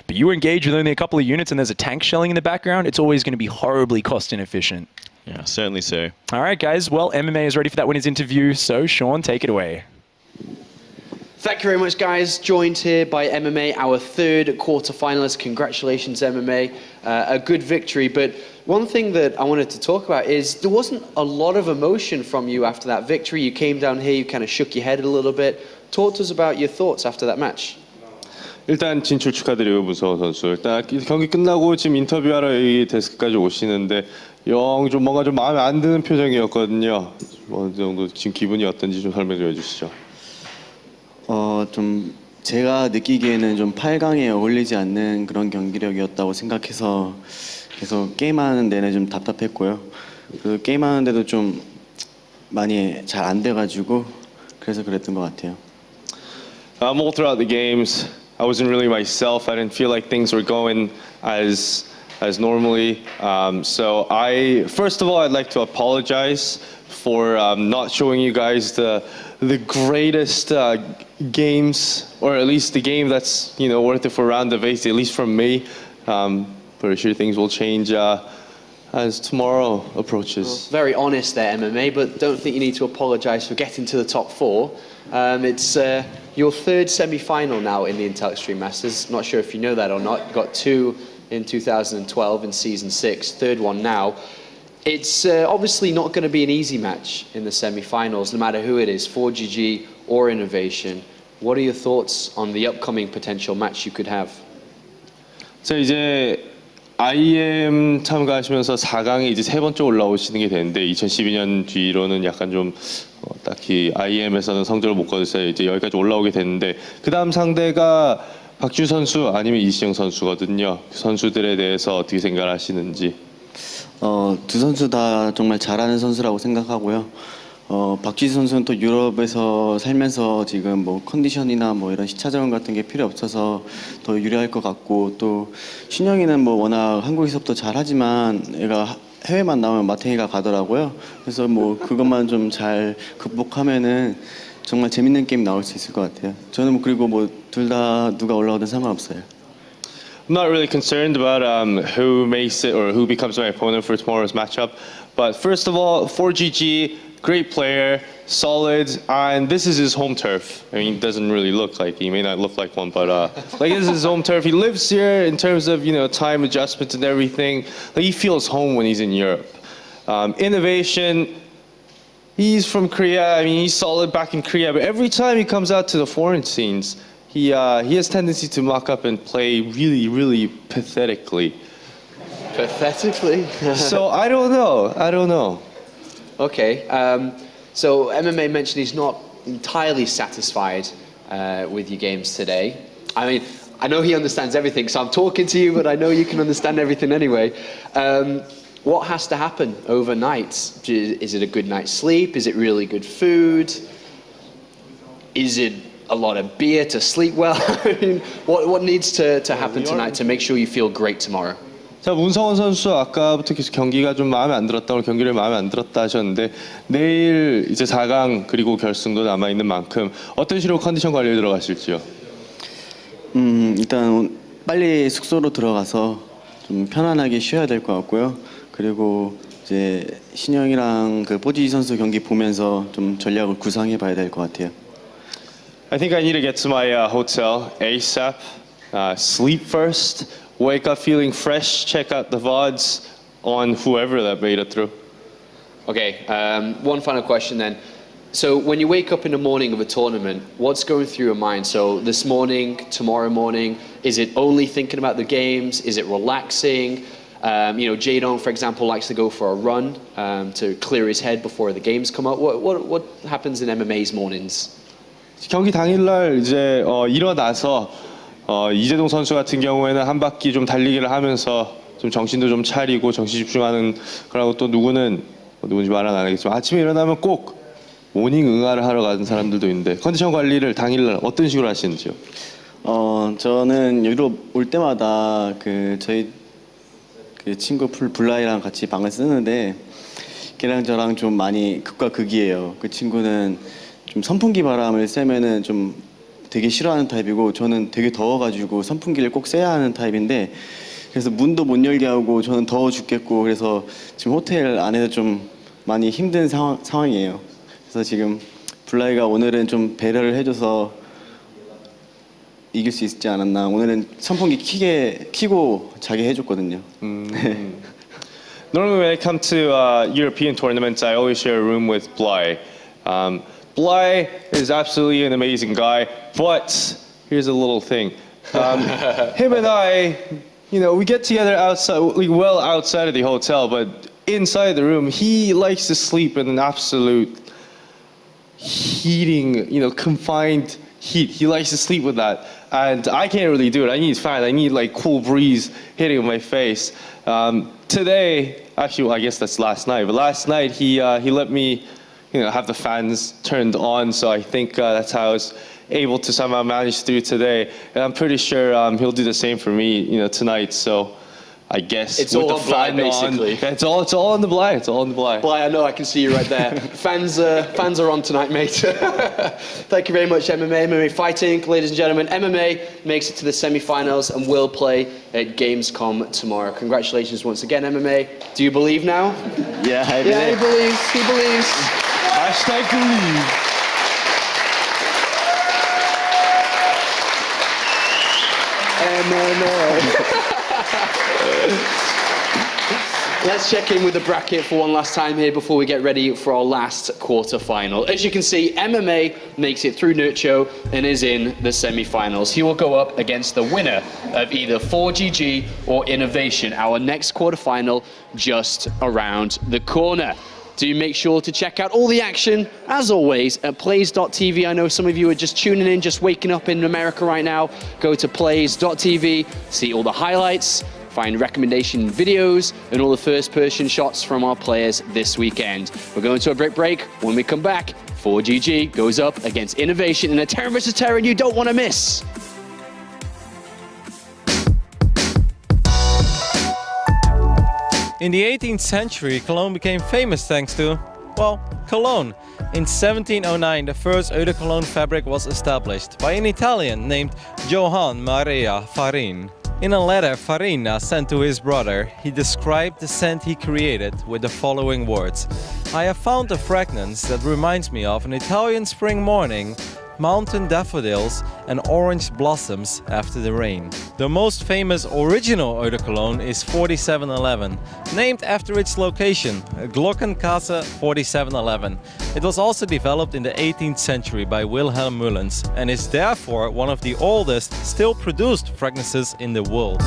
But you engage with only a couple of units and there's a tank shelling in the background, it's always going to be horribly cost inefficient. Yeah, certainly so. All right, guys. Well, MMA is ready for that winners interview. So, Sean, take it away. Thank you very much, guys. Joined here by MMA, our third quarterfinalist. Congratulations, MMA. A good victory. But one thing that I wanted to talk about is there wasn't a lot of emotion from you after that victory. You came down here, you kind of shook your head a little bit. Talk to us about your thoughts after that match. 일단 진출 축하드리고 무서운 선수. 일단 경기 끝나고 지금 인터뷰하러 이 데스크까지 오시는데 영 좀 뭔가 좀 마음에 안 드는 표정이었거든요. 어느 정도 지금 기분이 어떤지 좀 설명해 주시죠. 좀 제가 느끼기에는 좀 8강에 어울리지 않는 그런 경기력이었다고 생각해서 계속 게임하는 내내 좀 답답했고요. 그 게임하는데도 좀 많이 잘 안 돼가지고 그래서 그랬던 것 같아요. All throughout the games, I wasn't really myself. I didn't feel like things were going as normally. So first of all, I'd like to apologize for not showing you guys the greatest games, or at least the game that's worth it for round of 8, at least from me. Pretty sure things will change as tomorrow approaches. Well, very honest there, MMA, but don't think you need to apologise for getting to the top 4. It's your third semi-final now in the Intel Extreme Masters. Not sure if you know that or not. You got 2 in 2012 in Season 6, third one now. It's obviously not going to be an easy match in the semi-finals, no matter who it is, 4GG or Innovation. What are your thoughts on the upcoming potential match you could have? 자, 이제 IEM 참가하시면서 4강에 이제 3번째 올라오시는 게 되는데 2012년 뒤로는 약간 좀 딱히 IEM에서는 성적을 못 거두서 이제 여기까지 올라오게 됐는데 그 다음 상대가 박주 선수 아니면 이시영 선수거든요. 그 선수들에 대해서 어떻게 생각하시는지? 두 선수 다 정말 잘하는 선수라고 생각하고요. 박지수 선수는 또 유럽에서 살면서 지금 뭐 컨디션이나 뭐 이런 시차적응 같은 게 필요 없어서 더 유리할 것 같고, 또 신영이는 뭐 워낙 한국에서부터 잘하지만 얘가 해외만 나오면 마탱이가 가더라고요. 그래서 뭐 그것만 좀 잘 극복하면은 정말 재밌는 게임 나올 수 있을 것 같아요. 저는 뭐 그리고 뭐 둘 다 누가 올라오든 상관없어요. I'm not really concerned about who makes it or who becomes my opponent for tomorrow's matchup. But first of all, 4GG, great player, solid, and this is his home turf. I mean, it doesn't really look like, he may not look like one, but like this is his home turf. He lives here in terms of, time adjustments and everything. Like he feels home when he's in Europe. Innovation, he's from Korea. I mean, he's solid back in Korea, but every time he comes out to the foreign scenes, he has tendency to mock up and play really, really pathetically. Pathetically? So I don't know. Okay, so MMA mentioned he's not entirely satisfied with your games today. I mean, I know he understands everything, so I'm talking to you, but I know you can understand everything anyway. What has to happen overnight? Is it a good night's sleep? Is it really good food? Is it a lot of beer to sleep well? I mean, what needs to happen tonight to make sure you feel great tomorrow? 자, 문성원 선수 아까부터 계속 경기가 좀 마음에 안 들었다, 오늘 경기를 마음에 안 들었다 하셨는데 내일 이제 4강 그리고 결승도 남아 있는 만큼 어떤 식으로 컨디션 관리에 들어가실지요? 일단 빨리 숙소로 들어가서 좀 편안하게 쉬어야 될 것 같고요. 그리고 이제 신영이랑 그 뽀지 선수 경기 보면서 좀 전략을 구상해 봐야 될 것 같아요. I think I need to get to my hotel ASAP. Sleep first. Wake up feeling fresh. Check out the VODs on whoever that made it through. Okay, one final question then. So when you wake up in the morning of a tournament, what's going through your mind? So this morning, tomorrow morning, is it only thinking about the games? Is it relaxing? Jaedong, for example, likes to go for a run to clear his head before the games come up. What happens in MMA's mornings? 경기 당일날 이제 일어나서 이재동 선수 같은 경우에는 한 바퀴 좀 달리기를 하면서 좀 정신도 좀 차리고 정신 집중하는 그러고 또 누군지 말은 안 하겠지만 아침에 일어나면 꼭 모닝 응아를 하러 가는 사람들도 있는데 컨디션 관리를 당일날 어떤 식으로 하시는지요? 저는 유럽 올 때마다 저희 친구 블라이랑 같이 방을 쓰는데 걔랑 저랑 좀 많이 극과 극이에요. 그 친구는 좀 선풍기 바람을 쐬면은 좀 되게 싫어하는 타입이고 저는 되게 더워가지고 선풍기를 꼭 쐬야 하는 타입인데 그래서 문도 못 열게 하고 저는 더워 죽겠고 그래서 지금 호텔 안에서 좀 많이 힘든 상황이에요. 그래서 지금 블라이가 오늘은 좀 배려를 해줘서 이길 수 있지 않았나. 오늘은 선풍기 켜고 자게 해줬거든요. Normally when I come to European tournaments, I always share a room with Bly. Bly is absolutely an amazing guy, but here's a little thing. Him and I, we get together outside, well outside of the hotel, but inside the room, he likes to sleep in an absolute heating, confined heat. He likes to sleep with that. And I can't really do it. I need fan. I need cool breeze hitting my face. Today, actually, well, I guess that's last night. But last night he let me, have the fans turned on. So I think that's how I was able to somehow manage through today. And I'm pretty sure he'll do the same for me, tonight. So I guess it's with all the on Bly, fan basically. On, it's all on the Bly. It's all on the Bly. Bly, I know I can see you right there. Fans are on tonight, mate. Thank you very much, MMA fighting, ladies and gentlemen. MMA makes it to the semi-finals and will play at Gamescom tomorrow. Congratulations once again, MMA. Do you believe now? Yeah, I believe. Yeah, he believes. He believes. Hashtag believe. MMA. Let's check in with the bracket for one last time here before we get ready for our last quarter-final. As you can see, MMA makes it through Nerchio and is in the semi-finals. He will go up against the winner of either 4GG or Innovation, our next quarter-final just around the corner. Do make sure to check out all the action, as always, at plays.tv. I know some of you are just tuning in, just waking up in America right now. Go to plays.tv, see all the highlights, find recommendation videos, and all the first-person shots from our players this weekend. We're going to a break. When we come back, 4GG goes up against Innovation in a Terran vs. Terran you don't want to miss. In the 18th century, Cologne became famous thanks to, cologne. In 1709, the first eau de cologne fabric was established by an Italian named Johann Maria Farin. In a letter Farina sent to his brother, he described the scent he created with the following words: "I have found a fragrance that reminds me of an Italian spring morning, mountain daffodils and orange blossoms after the rain." The most famous original eau de cologne is 4711, named after its location, Glockengasse 4711. It was also developed in the 18th century by Wilhelm Mullens and is therefore one of the oldest still produced fragrances in the world.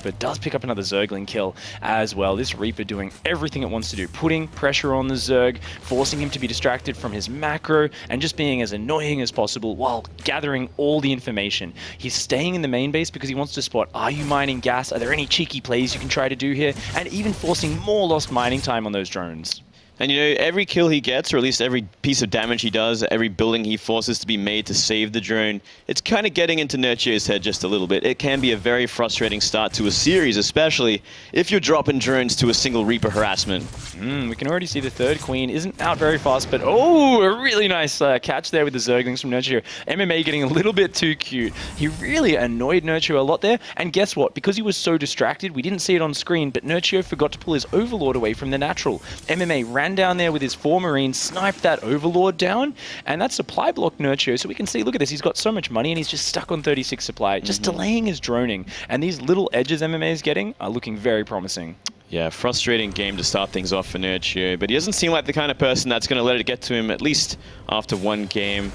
Reaper does pick up another Zergling kill as well. This Reaper doing everything it wants to do, putting pressure on the Zerg, forcing him to be distracted from his macro, and just being as annoying as possible while gathering all the information. He's staying in the main base because he wants to spot, are you mining gas? Are there any cheeky plays you can try to do here? And even forcing more lost mining time on those drones. And every kill he gets, or at least every piece of damage he does, every building he forces to be made to save the drone, it's kind of getting into Nerchio's head just a little bit. It can be a very frustrating start to a series, especially if you're dropping drones to a single Reaper harassment. We can already see the third queen isn't out very fast, but a really nice catch there with the Zerglings from Nerchio. MMA getting a little bit too cute. He really annoyed Nerchio a lot there, and guess what? Because he was so distracted, we didn't see it on screen, but Nerchio forgot to pull his Overlord away from the natural. MMA ran down there with his 4 Marines, sniped that Overlord down, and that supply blocked Nerchio. So we can see, look at this, he's got so much money and he's just stuck on 36 supply, just delaying his droning. And these little edges MMA is getting are looking very promising. Yeah, frustrating game to start things off for Nerchio, but he doesn't seem like the kind of person that's going to let it get to him, at least after one game.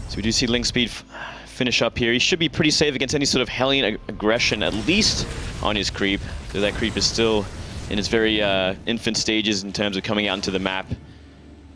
So we do see Link Speed finish up here. He should be pretty safe against any sort of Hellion aggression, at least on his creep, though that creep is still in its very infant stages in terms of coming out into the map.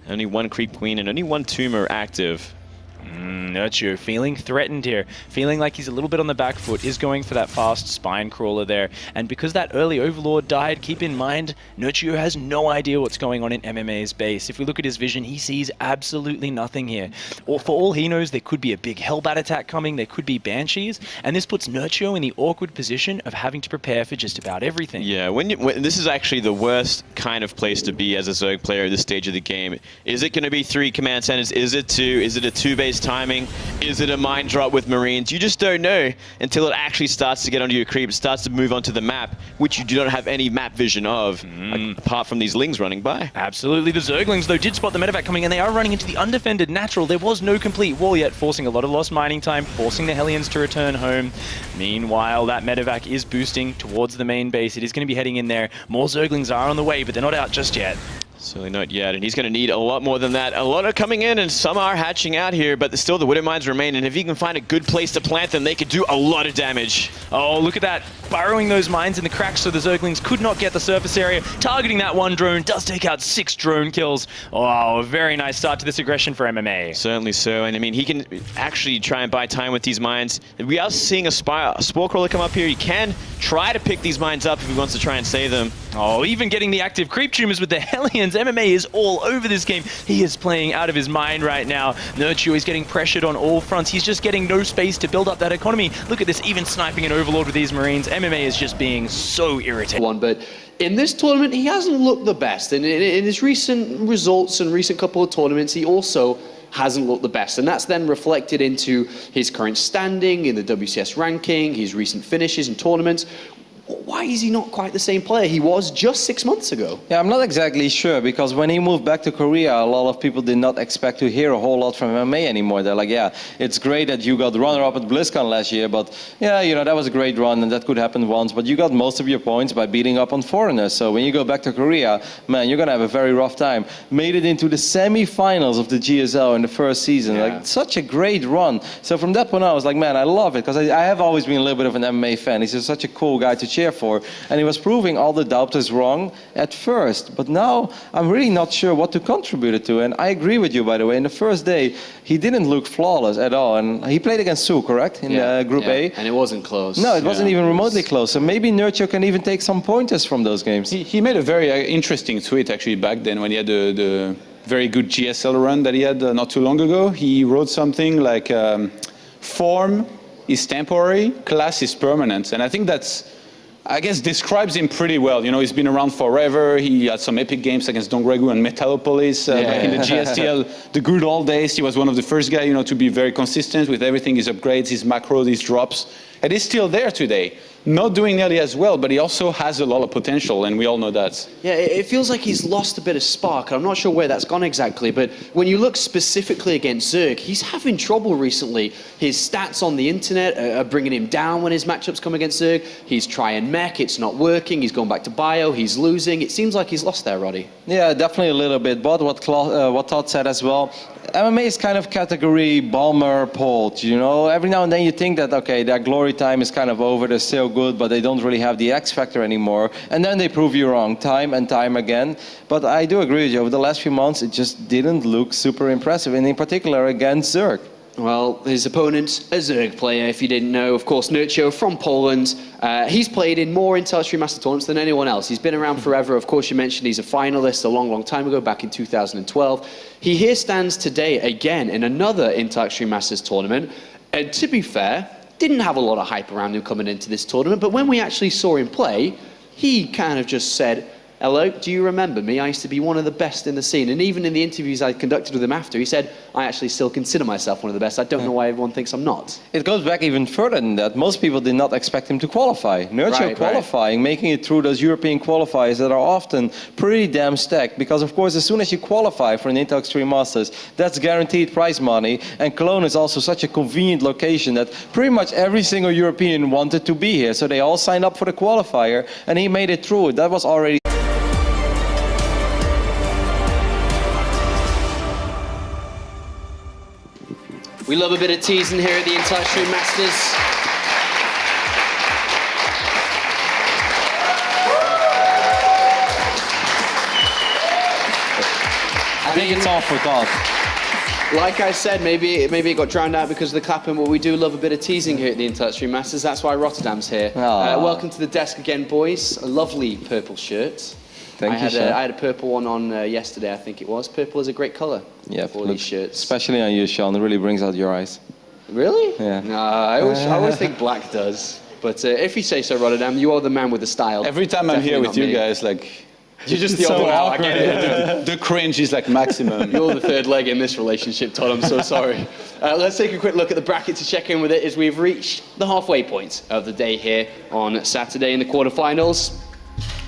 Only one creep queen and only one tumor active. Nerchio feeling threatened here, feeling like he's a little bit on the back foot, is going for that fast spine crawler there. And because that early Overlord died, keep in mind, Nerchio has no idea what's going on in MMA's base. If we look at his vision, he sees absolutely nothing here. Or for all he knows, there could be a big Hellbat attack coming, there could be Banshees, and this puts Nerchio in the awkward position of having to prepare for just about everything. Yeah, when this is actually the worst kind of place to be as a Zerg player at this stage of the game. Is it going to be 3 command centers? Is it 2? Is it a 2-base timing? Is it a mine drop with Marines? You just don't know until it actually starts to get onto your creep, starts to move onto the map, which you do not have any map vision of, apart from these Lings running by. Absolutely. The Zerglings, though, did spot the medevac coming, and they are running into the undefended natural. There was no complete wall yet, forcing a lot of lost mining time, forcing the Hellions to return home. Meanwhile, that medevac is boosting towards the main base. It is going to be heading in there. More Zerglings are on the way, but they're not out just yet. Certainly not yet, and he's going to need a lot more than that. A lot are coming in, and some are hatching out here, but still the Widow Mines remain, and if he can find a good place to plant them, they could do a lot of damage. Oh, look at that. Burrowing those mines in the cracks so the Zerglings could not get the surface area. Targeting that one drone does take out 6 drone kills. Oh, a very nice start to this aggression for MMA. Certainly so, and I mean, he can actually try and buy time with these mines. We are seeing a Spore Crawler come up here. He can try to pick these mines up if he wants to try and save them. Oh, even getting the active creep tumors with the Hellions. MMA is all over this game. He is playing out of his mind right now. Nerchio is getting pressured on all fronts. He's just getting no space to build up that economy. Look at this, even sniping an Overlord with these Marines. MMA is just being so irritating. But in this tournament, he hasn't looked the best. And in his recent results and recent couple of tournaments, he also hasn't looked the best. And that's then reflected into his current standing in the WCS ranking, his recent finishes in tournaments. Why is he not quite the same player he was just 6 months ago? Yeah, I'm not exactly sure, because when he moved back to Korea, a lot of people did not expect to hear a whole lot from MMA anymore. They're like, yeah, it's great that you got runner-up at BlizzCon last year, but yeah, that was a great run and that could happen once, but you got most of your points by beating up on foreigners. So when you go back to Korea, man, you're gonna have a very rough time. Made it into the semi-finals of the GSL in the first season. Yeah. Like, such a great run. So from that point on, I was like, man, I love it, because I have always been a little bit of an MMA fan. He's just such a cool guy to cheer for, and he was proving all the doubters wrong at first, but now I'm really not sure what to contribute it to. And I agree with you, by the way. In the first day, he didn't look flawless at all, and he played against Sue, correct, in Group A? And it wasn't close. No, it wasn't even remotely close. So maybe Nerchio can even take some pointers from those games. He made a very interesting tweet actually back then when he had the very good GSL run that he had not too long ago. He wrote something like, form is temporary, class is permanent. And I think that's, I guess, describes him pretty well. He's been around forever. He had some epic games against Don Gregu and Metalopolis back in the GSTL, the good old days. He was one of the first guys, to be very consistent with everything, his upgrades, his macros, his drops. And he's still there today. Not doing nearly as well, but he also has a lot of potential, and we all know that. Yeah, it feels like he's lost a bit of spark. I'm not sure where that's gone exactly, but when you look specifically against Zerg, he's having trouble recently. His stats on the internet are bringing him down when his matchups come against Zerg. He's trying mech, it's not working. He's going back to bio, he's losing. It seems like he's lost there, Roddy. Yeah, definitely a little bit. But what Todd said as well, MMA is kind of category bomber Polt, Every now and then you think that, okay, their glory time is kind of over, they're still good, but they don't really have the X factor anymore. And then they prove you wrong time and time again. But I do agree with you, over the last few months, it just didn't look super impressive, and in particular against Zerg. Well, his opponent, a Zerg player, if you didn't know, of course, Nerchio from Poland. He's played in more Intel Master tournaments than anyone else. He's been around forever. Of course, you mentioned he's a finalist a long, long time ago, back in 2012. He here stands today again in another Intel Masters tournament. And to be fair, didn't have a lot of hype around him coming into this tournament, but when we actually saw him play, he kind of just said, "Hello, do you remember me? I used to be one of the best in the scene." And even in the interviews I conducted with him after, he said, "I actually still consider myself one of the best. I don't know why everyone thinks I'm not." It goes back even further than that. Most people did not expect him to qualify. Nerchio qualifying, making it through those European qualifiers that are often pretty damn stacked. Because of course, as soon as you qualify for an Intel Extreme Masters, that's guaranteed prize money. And Cologne is also such a convenient location that pretty much every single European wanted to be here. So they all signed up for the qualifier, and he made it through. That was already We love a bit of teasing here at the Intel Extreme Masters. I think it's all for God. Like I said, maybe it got drowned out because of the clapping, but we do love a bit of teasing here at the Intel Extreme Masters. That's why Rotterdam's here. Welcome to the desk again, boys. A lovely purple shirt. Thank you, sir. I had a purple one on yesterday, I think it was. Purple is a great colour for these shirts. Especially on you, Sean. It really brings out your eyes. Really? Yeah. No, I always think black does. But if you say so, Rotterdam, you are the man with the style. Every time I'm here with you guys, like... You're just the other one. I get it. The cringe is like maximum. You're the third leg in this relationship, Todd. I'm so sorry. Let's take a quick look at the bracket to check in with it as we've reached the halfway point of the day here on Saturday in the quarterfinals.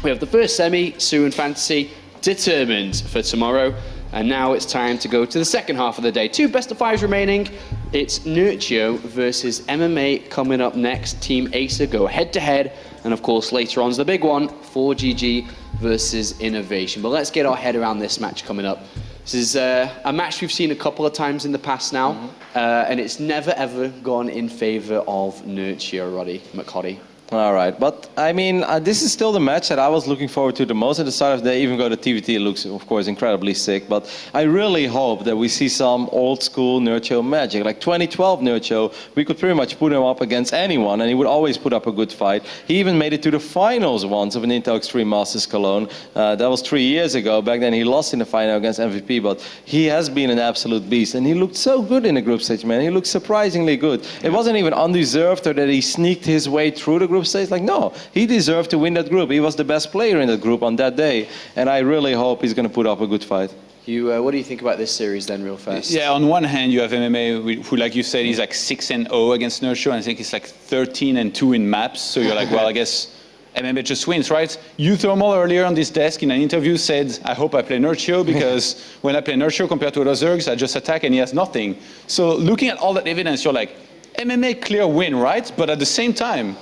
We have the first semi, Sue and Fantasy, determined for tomorrow. And now it's time to go to the second half of the day. 2 best-of-5s remaining. It's Nerchio versus MMA coming up next. Team Acer go head-to-head. And of course, later on is the big one, 4GG versus Innovation. But let's get our head around this match coming up. This is a match we've seen a couple of times in the past now. And it's never, ever gone in favor of Nerchio, Roddy. All right, but I mean, this is still the match that I was looking forward to the most at the start of the day, even though the TvZ looks, of course, incredibly sick. But I really hope that we see some old school Nerchio magic. Like 2012 Nerchio, we could pretty much put him up against anyone, and he would always put up a good fight. He even made it to the finals once of an Intel Extreme Masters Cologne. That was 3 years ago. Back then, he lost in the final against MVP, but he has been an absolute beast, and he looked so good in the group stage, man. He looked surprisingly good. It wasn't even undeserved or that he sneaked his way through the group stage. Like, no, he deserved to win that group. He was the best player in that group on that day, and I really hope he's going to put up a good fight. What do you think about this series then, real fast? Yeah, on one hand, you have MMA, who, like you said, is like 6-0 against Nerchio, and I think it's like 13-2 in maps. So you're like, well, I guess MMA just wins, right? You Thermal earlier on this desk in an interview said, I hope I play Nerchio because when I play Nerchio compared to other Zergs, I just attack and he has nothing. So looking at all that evidence, you're like, MMA clear win, right? But at the same time,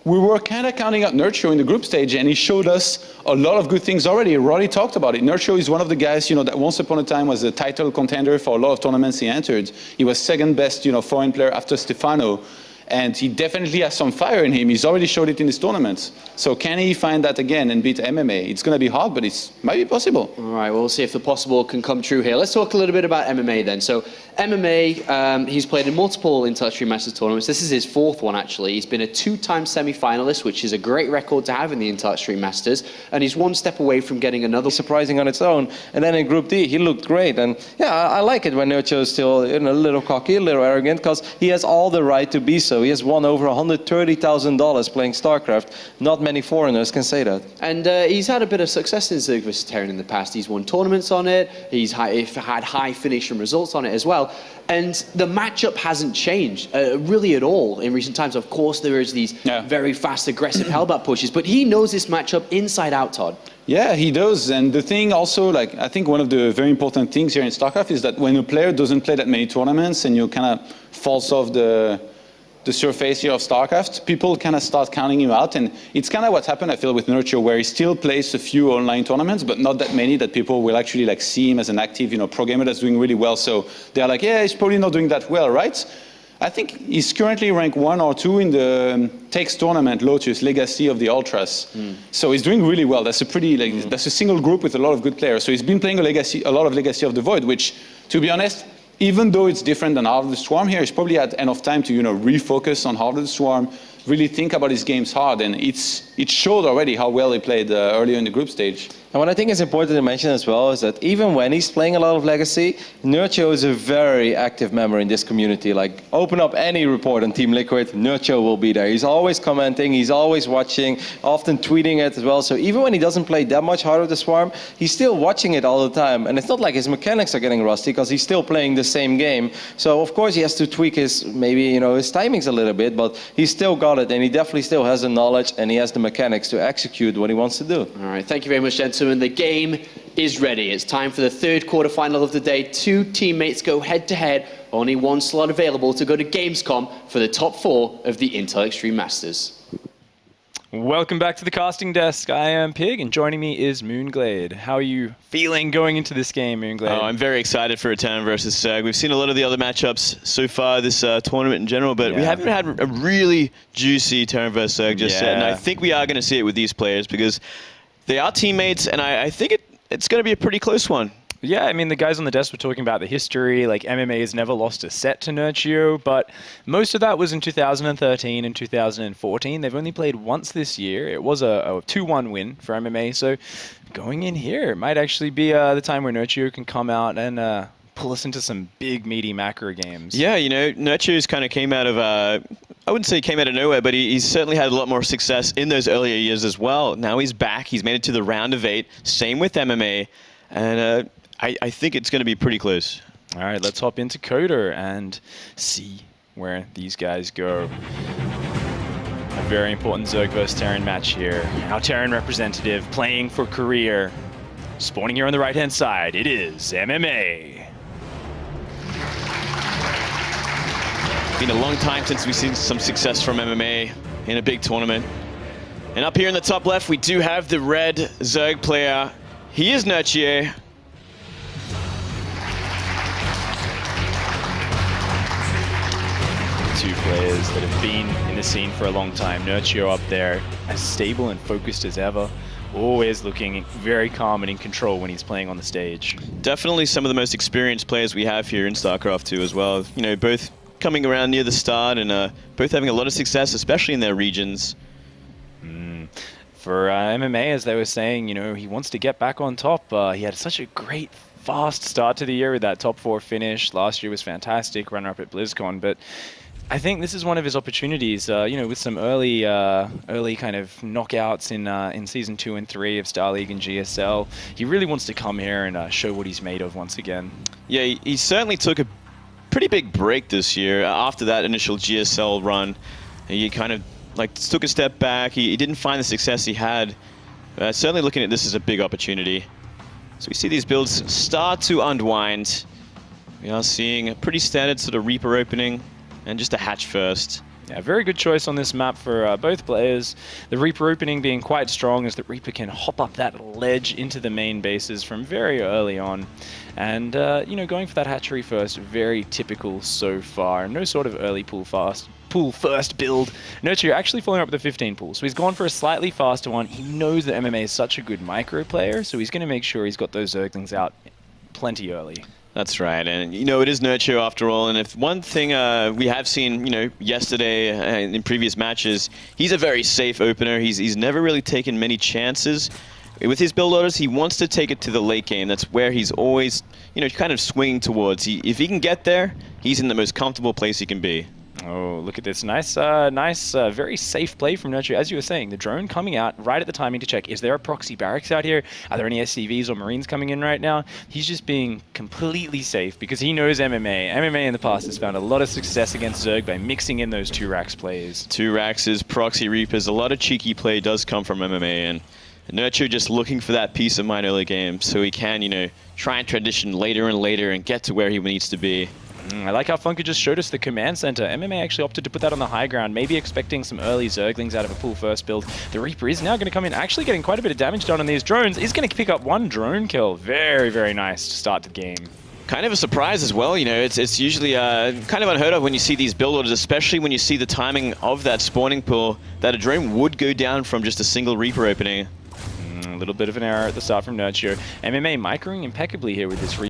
we were kind of counting out Nerchio in the group stage, and he showed us a lot of good things already. Roddy talked about it. Nerchio is one of the guys, that once upon a time was a title contender for a lot of tournaments he entered. He was second best, foreign player after Stefano. And he definitely has some fire in him. He's already showed it in this tournament. So can he find that again and beat MMA? It's going to be hard, but it might be possible. All right, well, we'll see if the possible can come true here. Let's talk a little bit about MMA then. So MMA, he's played in multiple Intel Extreme Masters tournaments. This is his 4th one, actually. He's been a 2-time semi-finalist, which is a great record to have in the Intel Extreme Masters. And he's 1 step away from getting another. Surprising on its own. And then in Group D, he looked great. And yeah, I like it when Nerchio is still a little cocky, a little arrogant, because he has all the right to be so. He has won over $130,000 playing StarCraft. Not many foreigners can say that. And he's had a bit of success in Zerg vs Terran in the past. He's won tournaments on it. He's had high finishing results on it as well. And the matchup hasn't changed really at all in recent times. Of course, there is these very fast, aggressive Hellbat pushes, but he knows this matchup inside out, Todd. Yeah, he does. And the thing also, I think one of the very important things here in StarCraft is that when a player doesn't play that many tournaments and you kind of falls off the surface here of StarCraft, people kind of start counting him out. And it's kind of what happened, I feel, with Nerchio, where he still plays a few online tournaments, but not that many that people will actually see him as an active, pro gamer that's doing really well. So they're like, yeah, he's probably not doing that well, right? I think he's currently ranked 1 or 2 in the Takes tournament, Lotus, Legacy of the Ultras. So he's doing really well. That's a pretty, that's a single group with a lot of good players. So he's been playing a lot of Legacy of the Void, which, to be honest, even though it's different than Heart of the Swarm here, he's probably had enough time to refocus on Heart of the Swarm, really think about his games hard, and it showed already how well he played earlier in the group stage. And what I think is important to mention as well is that even when he's playing a lot of Legacy, Nerchio is a very active member in this community. Like, open up any report on Team Liquid, Nerchio will be there. He's always commenting, he's always watching, often tweeting it as well. So even when he doesn't play that much Heart of the Swarm, he's still watching it all the time. And it's not like his mechanics are getting rusty because he's still playing the same game. So of course he has to tweak his, maybe, his timings a little bit, but he's still got it, and he definitely still has the knowledge and he has the mechanics to execute what he wants to do. All right, thank you very much, gentlemen. The game is ready. It's time for the third quarterfinal of the day. Two teammates go head-to-head. Only one slot available to go to Gamescom for the top 4 of the Intel Extreme Masters. Welcome back to the casting desk. I am Pig, and joining me is Moonglade. How are you feeling going into this game, Moonglade? Oh, I'm very excited for Return versus Zerg. We've seen a lot of the other matchups so far this tournament in general, but we haven't had a really juicy Terran versus Zerg just yet, and I think we are going to see it with these players because they are teammates, and I think it's going to be a pretty close one. Yeah, I mean, the guys on the desk were talking about the history, like MMA has never lost a set to Nerchio, but most of that was in 2013 and 2014. They've only played once this year. It was a 2-1 win for MMA, so going in here, it might actually be the time where Nerchio can come out and pull us into some big, meaty macro games. Yeah, Nerchio's kind of came out of, I wouldn't say he came out of nowhere, but he's certainly had a lot more success in those earlier years as well. Now he's back. He's made it to the round of 8. Same with MMA. And I think it's going to be pretty close. All right, let's hop into Coder and see where these guys go. A very important Zerg vs Terran match here. Our Terran representative playing for career. Spawning here on the right-hand side, it is MMA. Been a long time since we've seen some success from MMA in a big tournament. And up here in the top left, we do have the red Zerg player. He is Nerchio. Two players that have been in the scene for a long time. Nerchio up there, as stable and focused as ever. Always looking very calm and in control when he's playing on the stage. Definitely some of the most experienced players we have here in StarCraft 2 as well. Both coming around near the start and both having a lot of success, especially in their regions. For MMA, as they were saying, he wants to get back on top. He had such a great, fast start to the year with that top 4 finish. Last year was fantastic, runner-up at BlizzCon, but I think this is one of his opportunities, with some early kind of knockouts in Season 2 and 3 of Star League and GSL. He really wants to come here and show what he's made of once again. Yeah, he certainly took a pretty big break this year. After that initial GSL run, he kind of took a step back. He didn't find the success he had. Certainly looking at this as a big opportunity. So we see these builds start to unwind. We are seeing a pretty standard sort of Reaper opening. And just a hatch first. Yeah, very good choice on this map for both players. The Reaper opening being quite strong as the Reaper can hop up that ledge into the main bases from very early on. And, going for that hatchery first, very typical so far. No sort of early pull first build. Nerchio actually following up with a 15 pull. So he's gone for a slightly faster one. He knows that MMA is such a good micro player, so he's going to make sure he's got those Zerglings out plenty early. That's right, and it is Nerchio after all, and if one thing we have seen, yesterday in previous matches, he's a very safe opener. He's never really taken many chances. With his build orders, he wants to take it to the late game. That's where he's always, kind of swinging towards. If he can get there, he's in the most comfortable place he can be. Oh, look at this. Nice, very safe play from Nerchio. As you were saying, the drone coming out right at the timing to check, is there a proxy barracks out here? Are there any SCVs or Marines coming in right now? He's just being completely safe because he knows MMA. MMA in the past has found a lot of success against Zerg by mixing in those 2-Rax plays. 2-Raxes, proxy Reapers, a lot of cheeky play does come from MMA, and Nerchio just looking for that peace of mind early game so he can, try and transition later and later and get to where he needs to be. I like how Funker just showed us the command center. MMA actually opted to put that on the high ground, maybe expecting some early Zerglings out of a pull first build. The Reaper is now going to come in, actually getting quite a bit of damage done on these drones. Is going to pick up one drone kill. Very, very nice to start the game. Kind of a surprise as well, it's usually kind of unheard of when you see these build orders, especially when you see the timing of that spawning pool, that a drone would go down from just a single Reaper opening. A little bit of an error at the start from Nerchio. MMA microing impeccably here with this Reaper.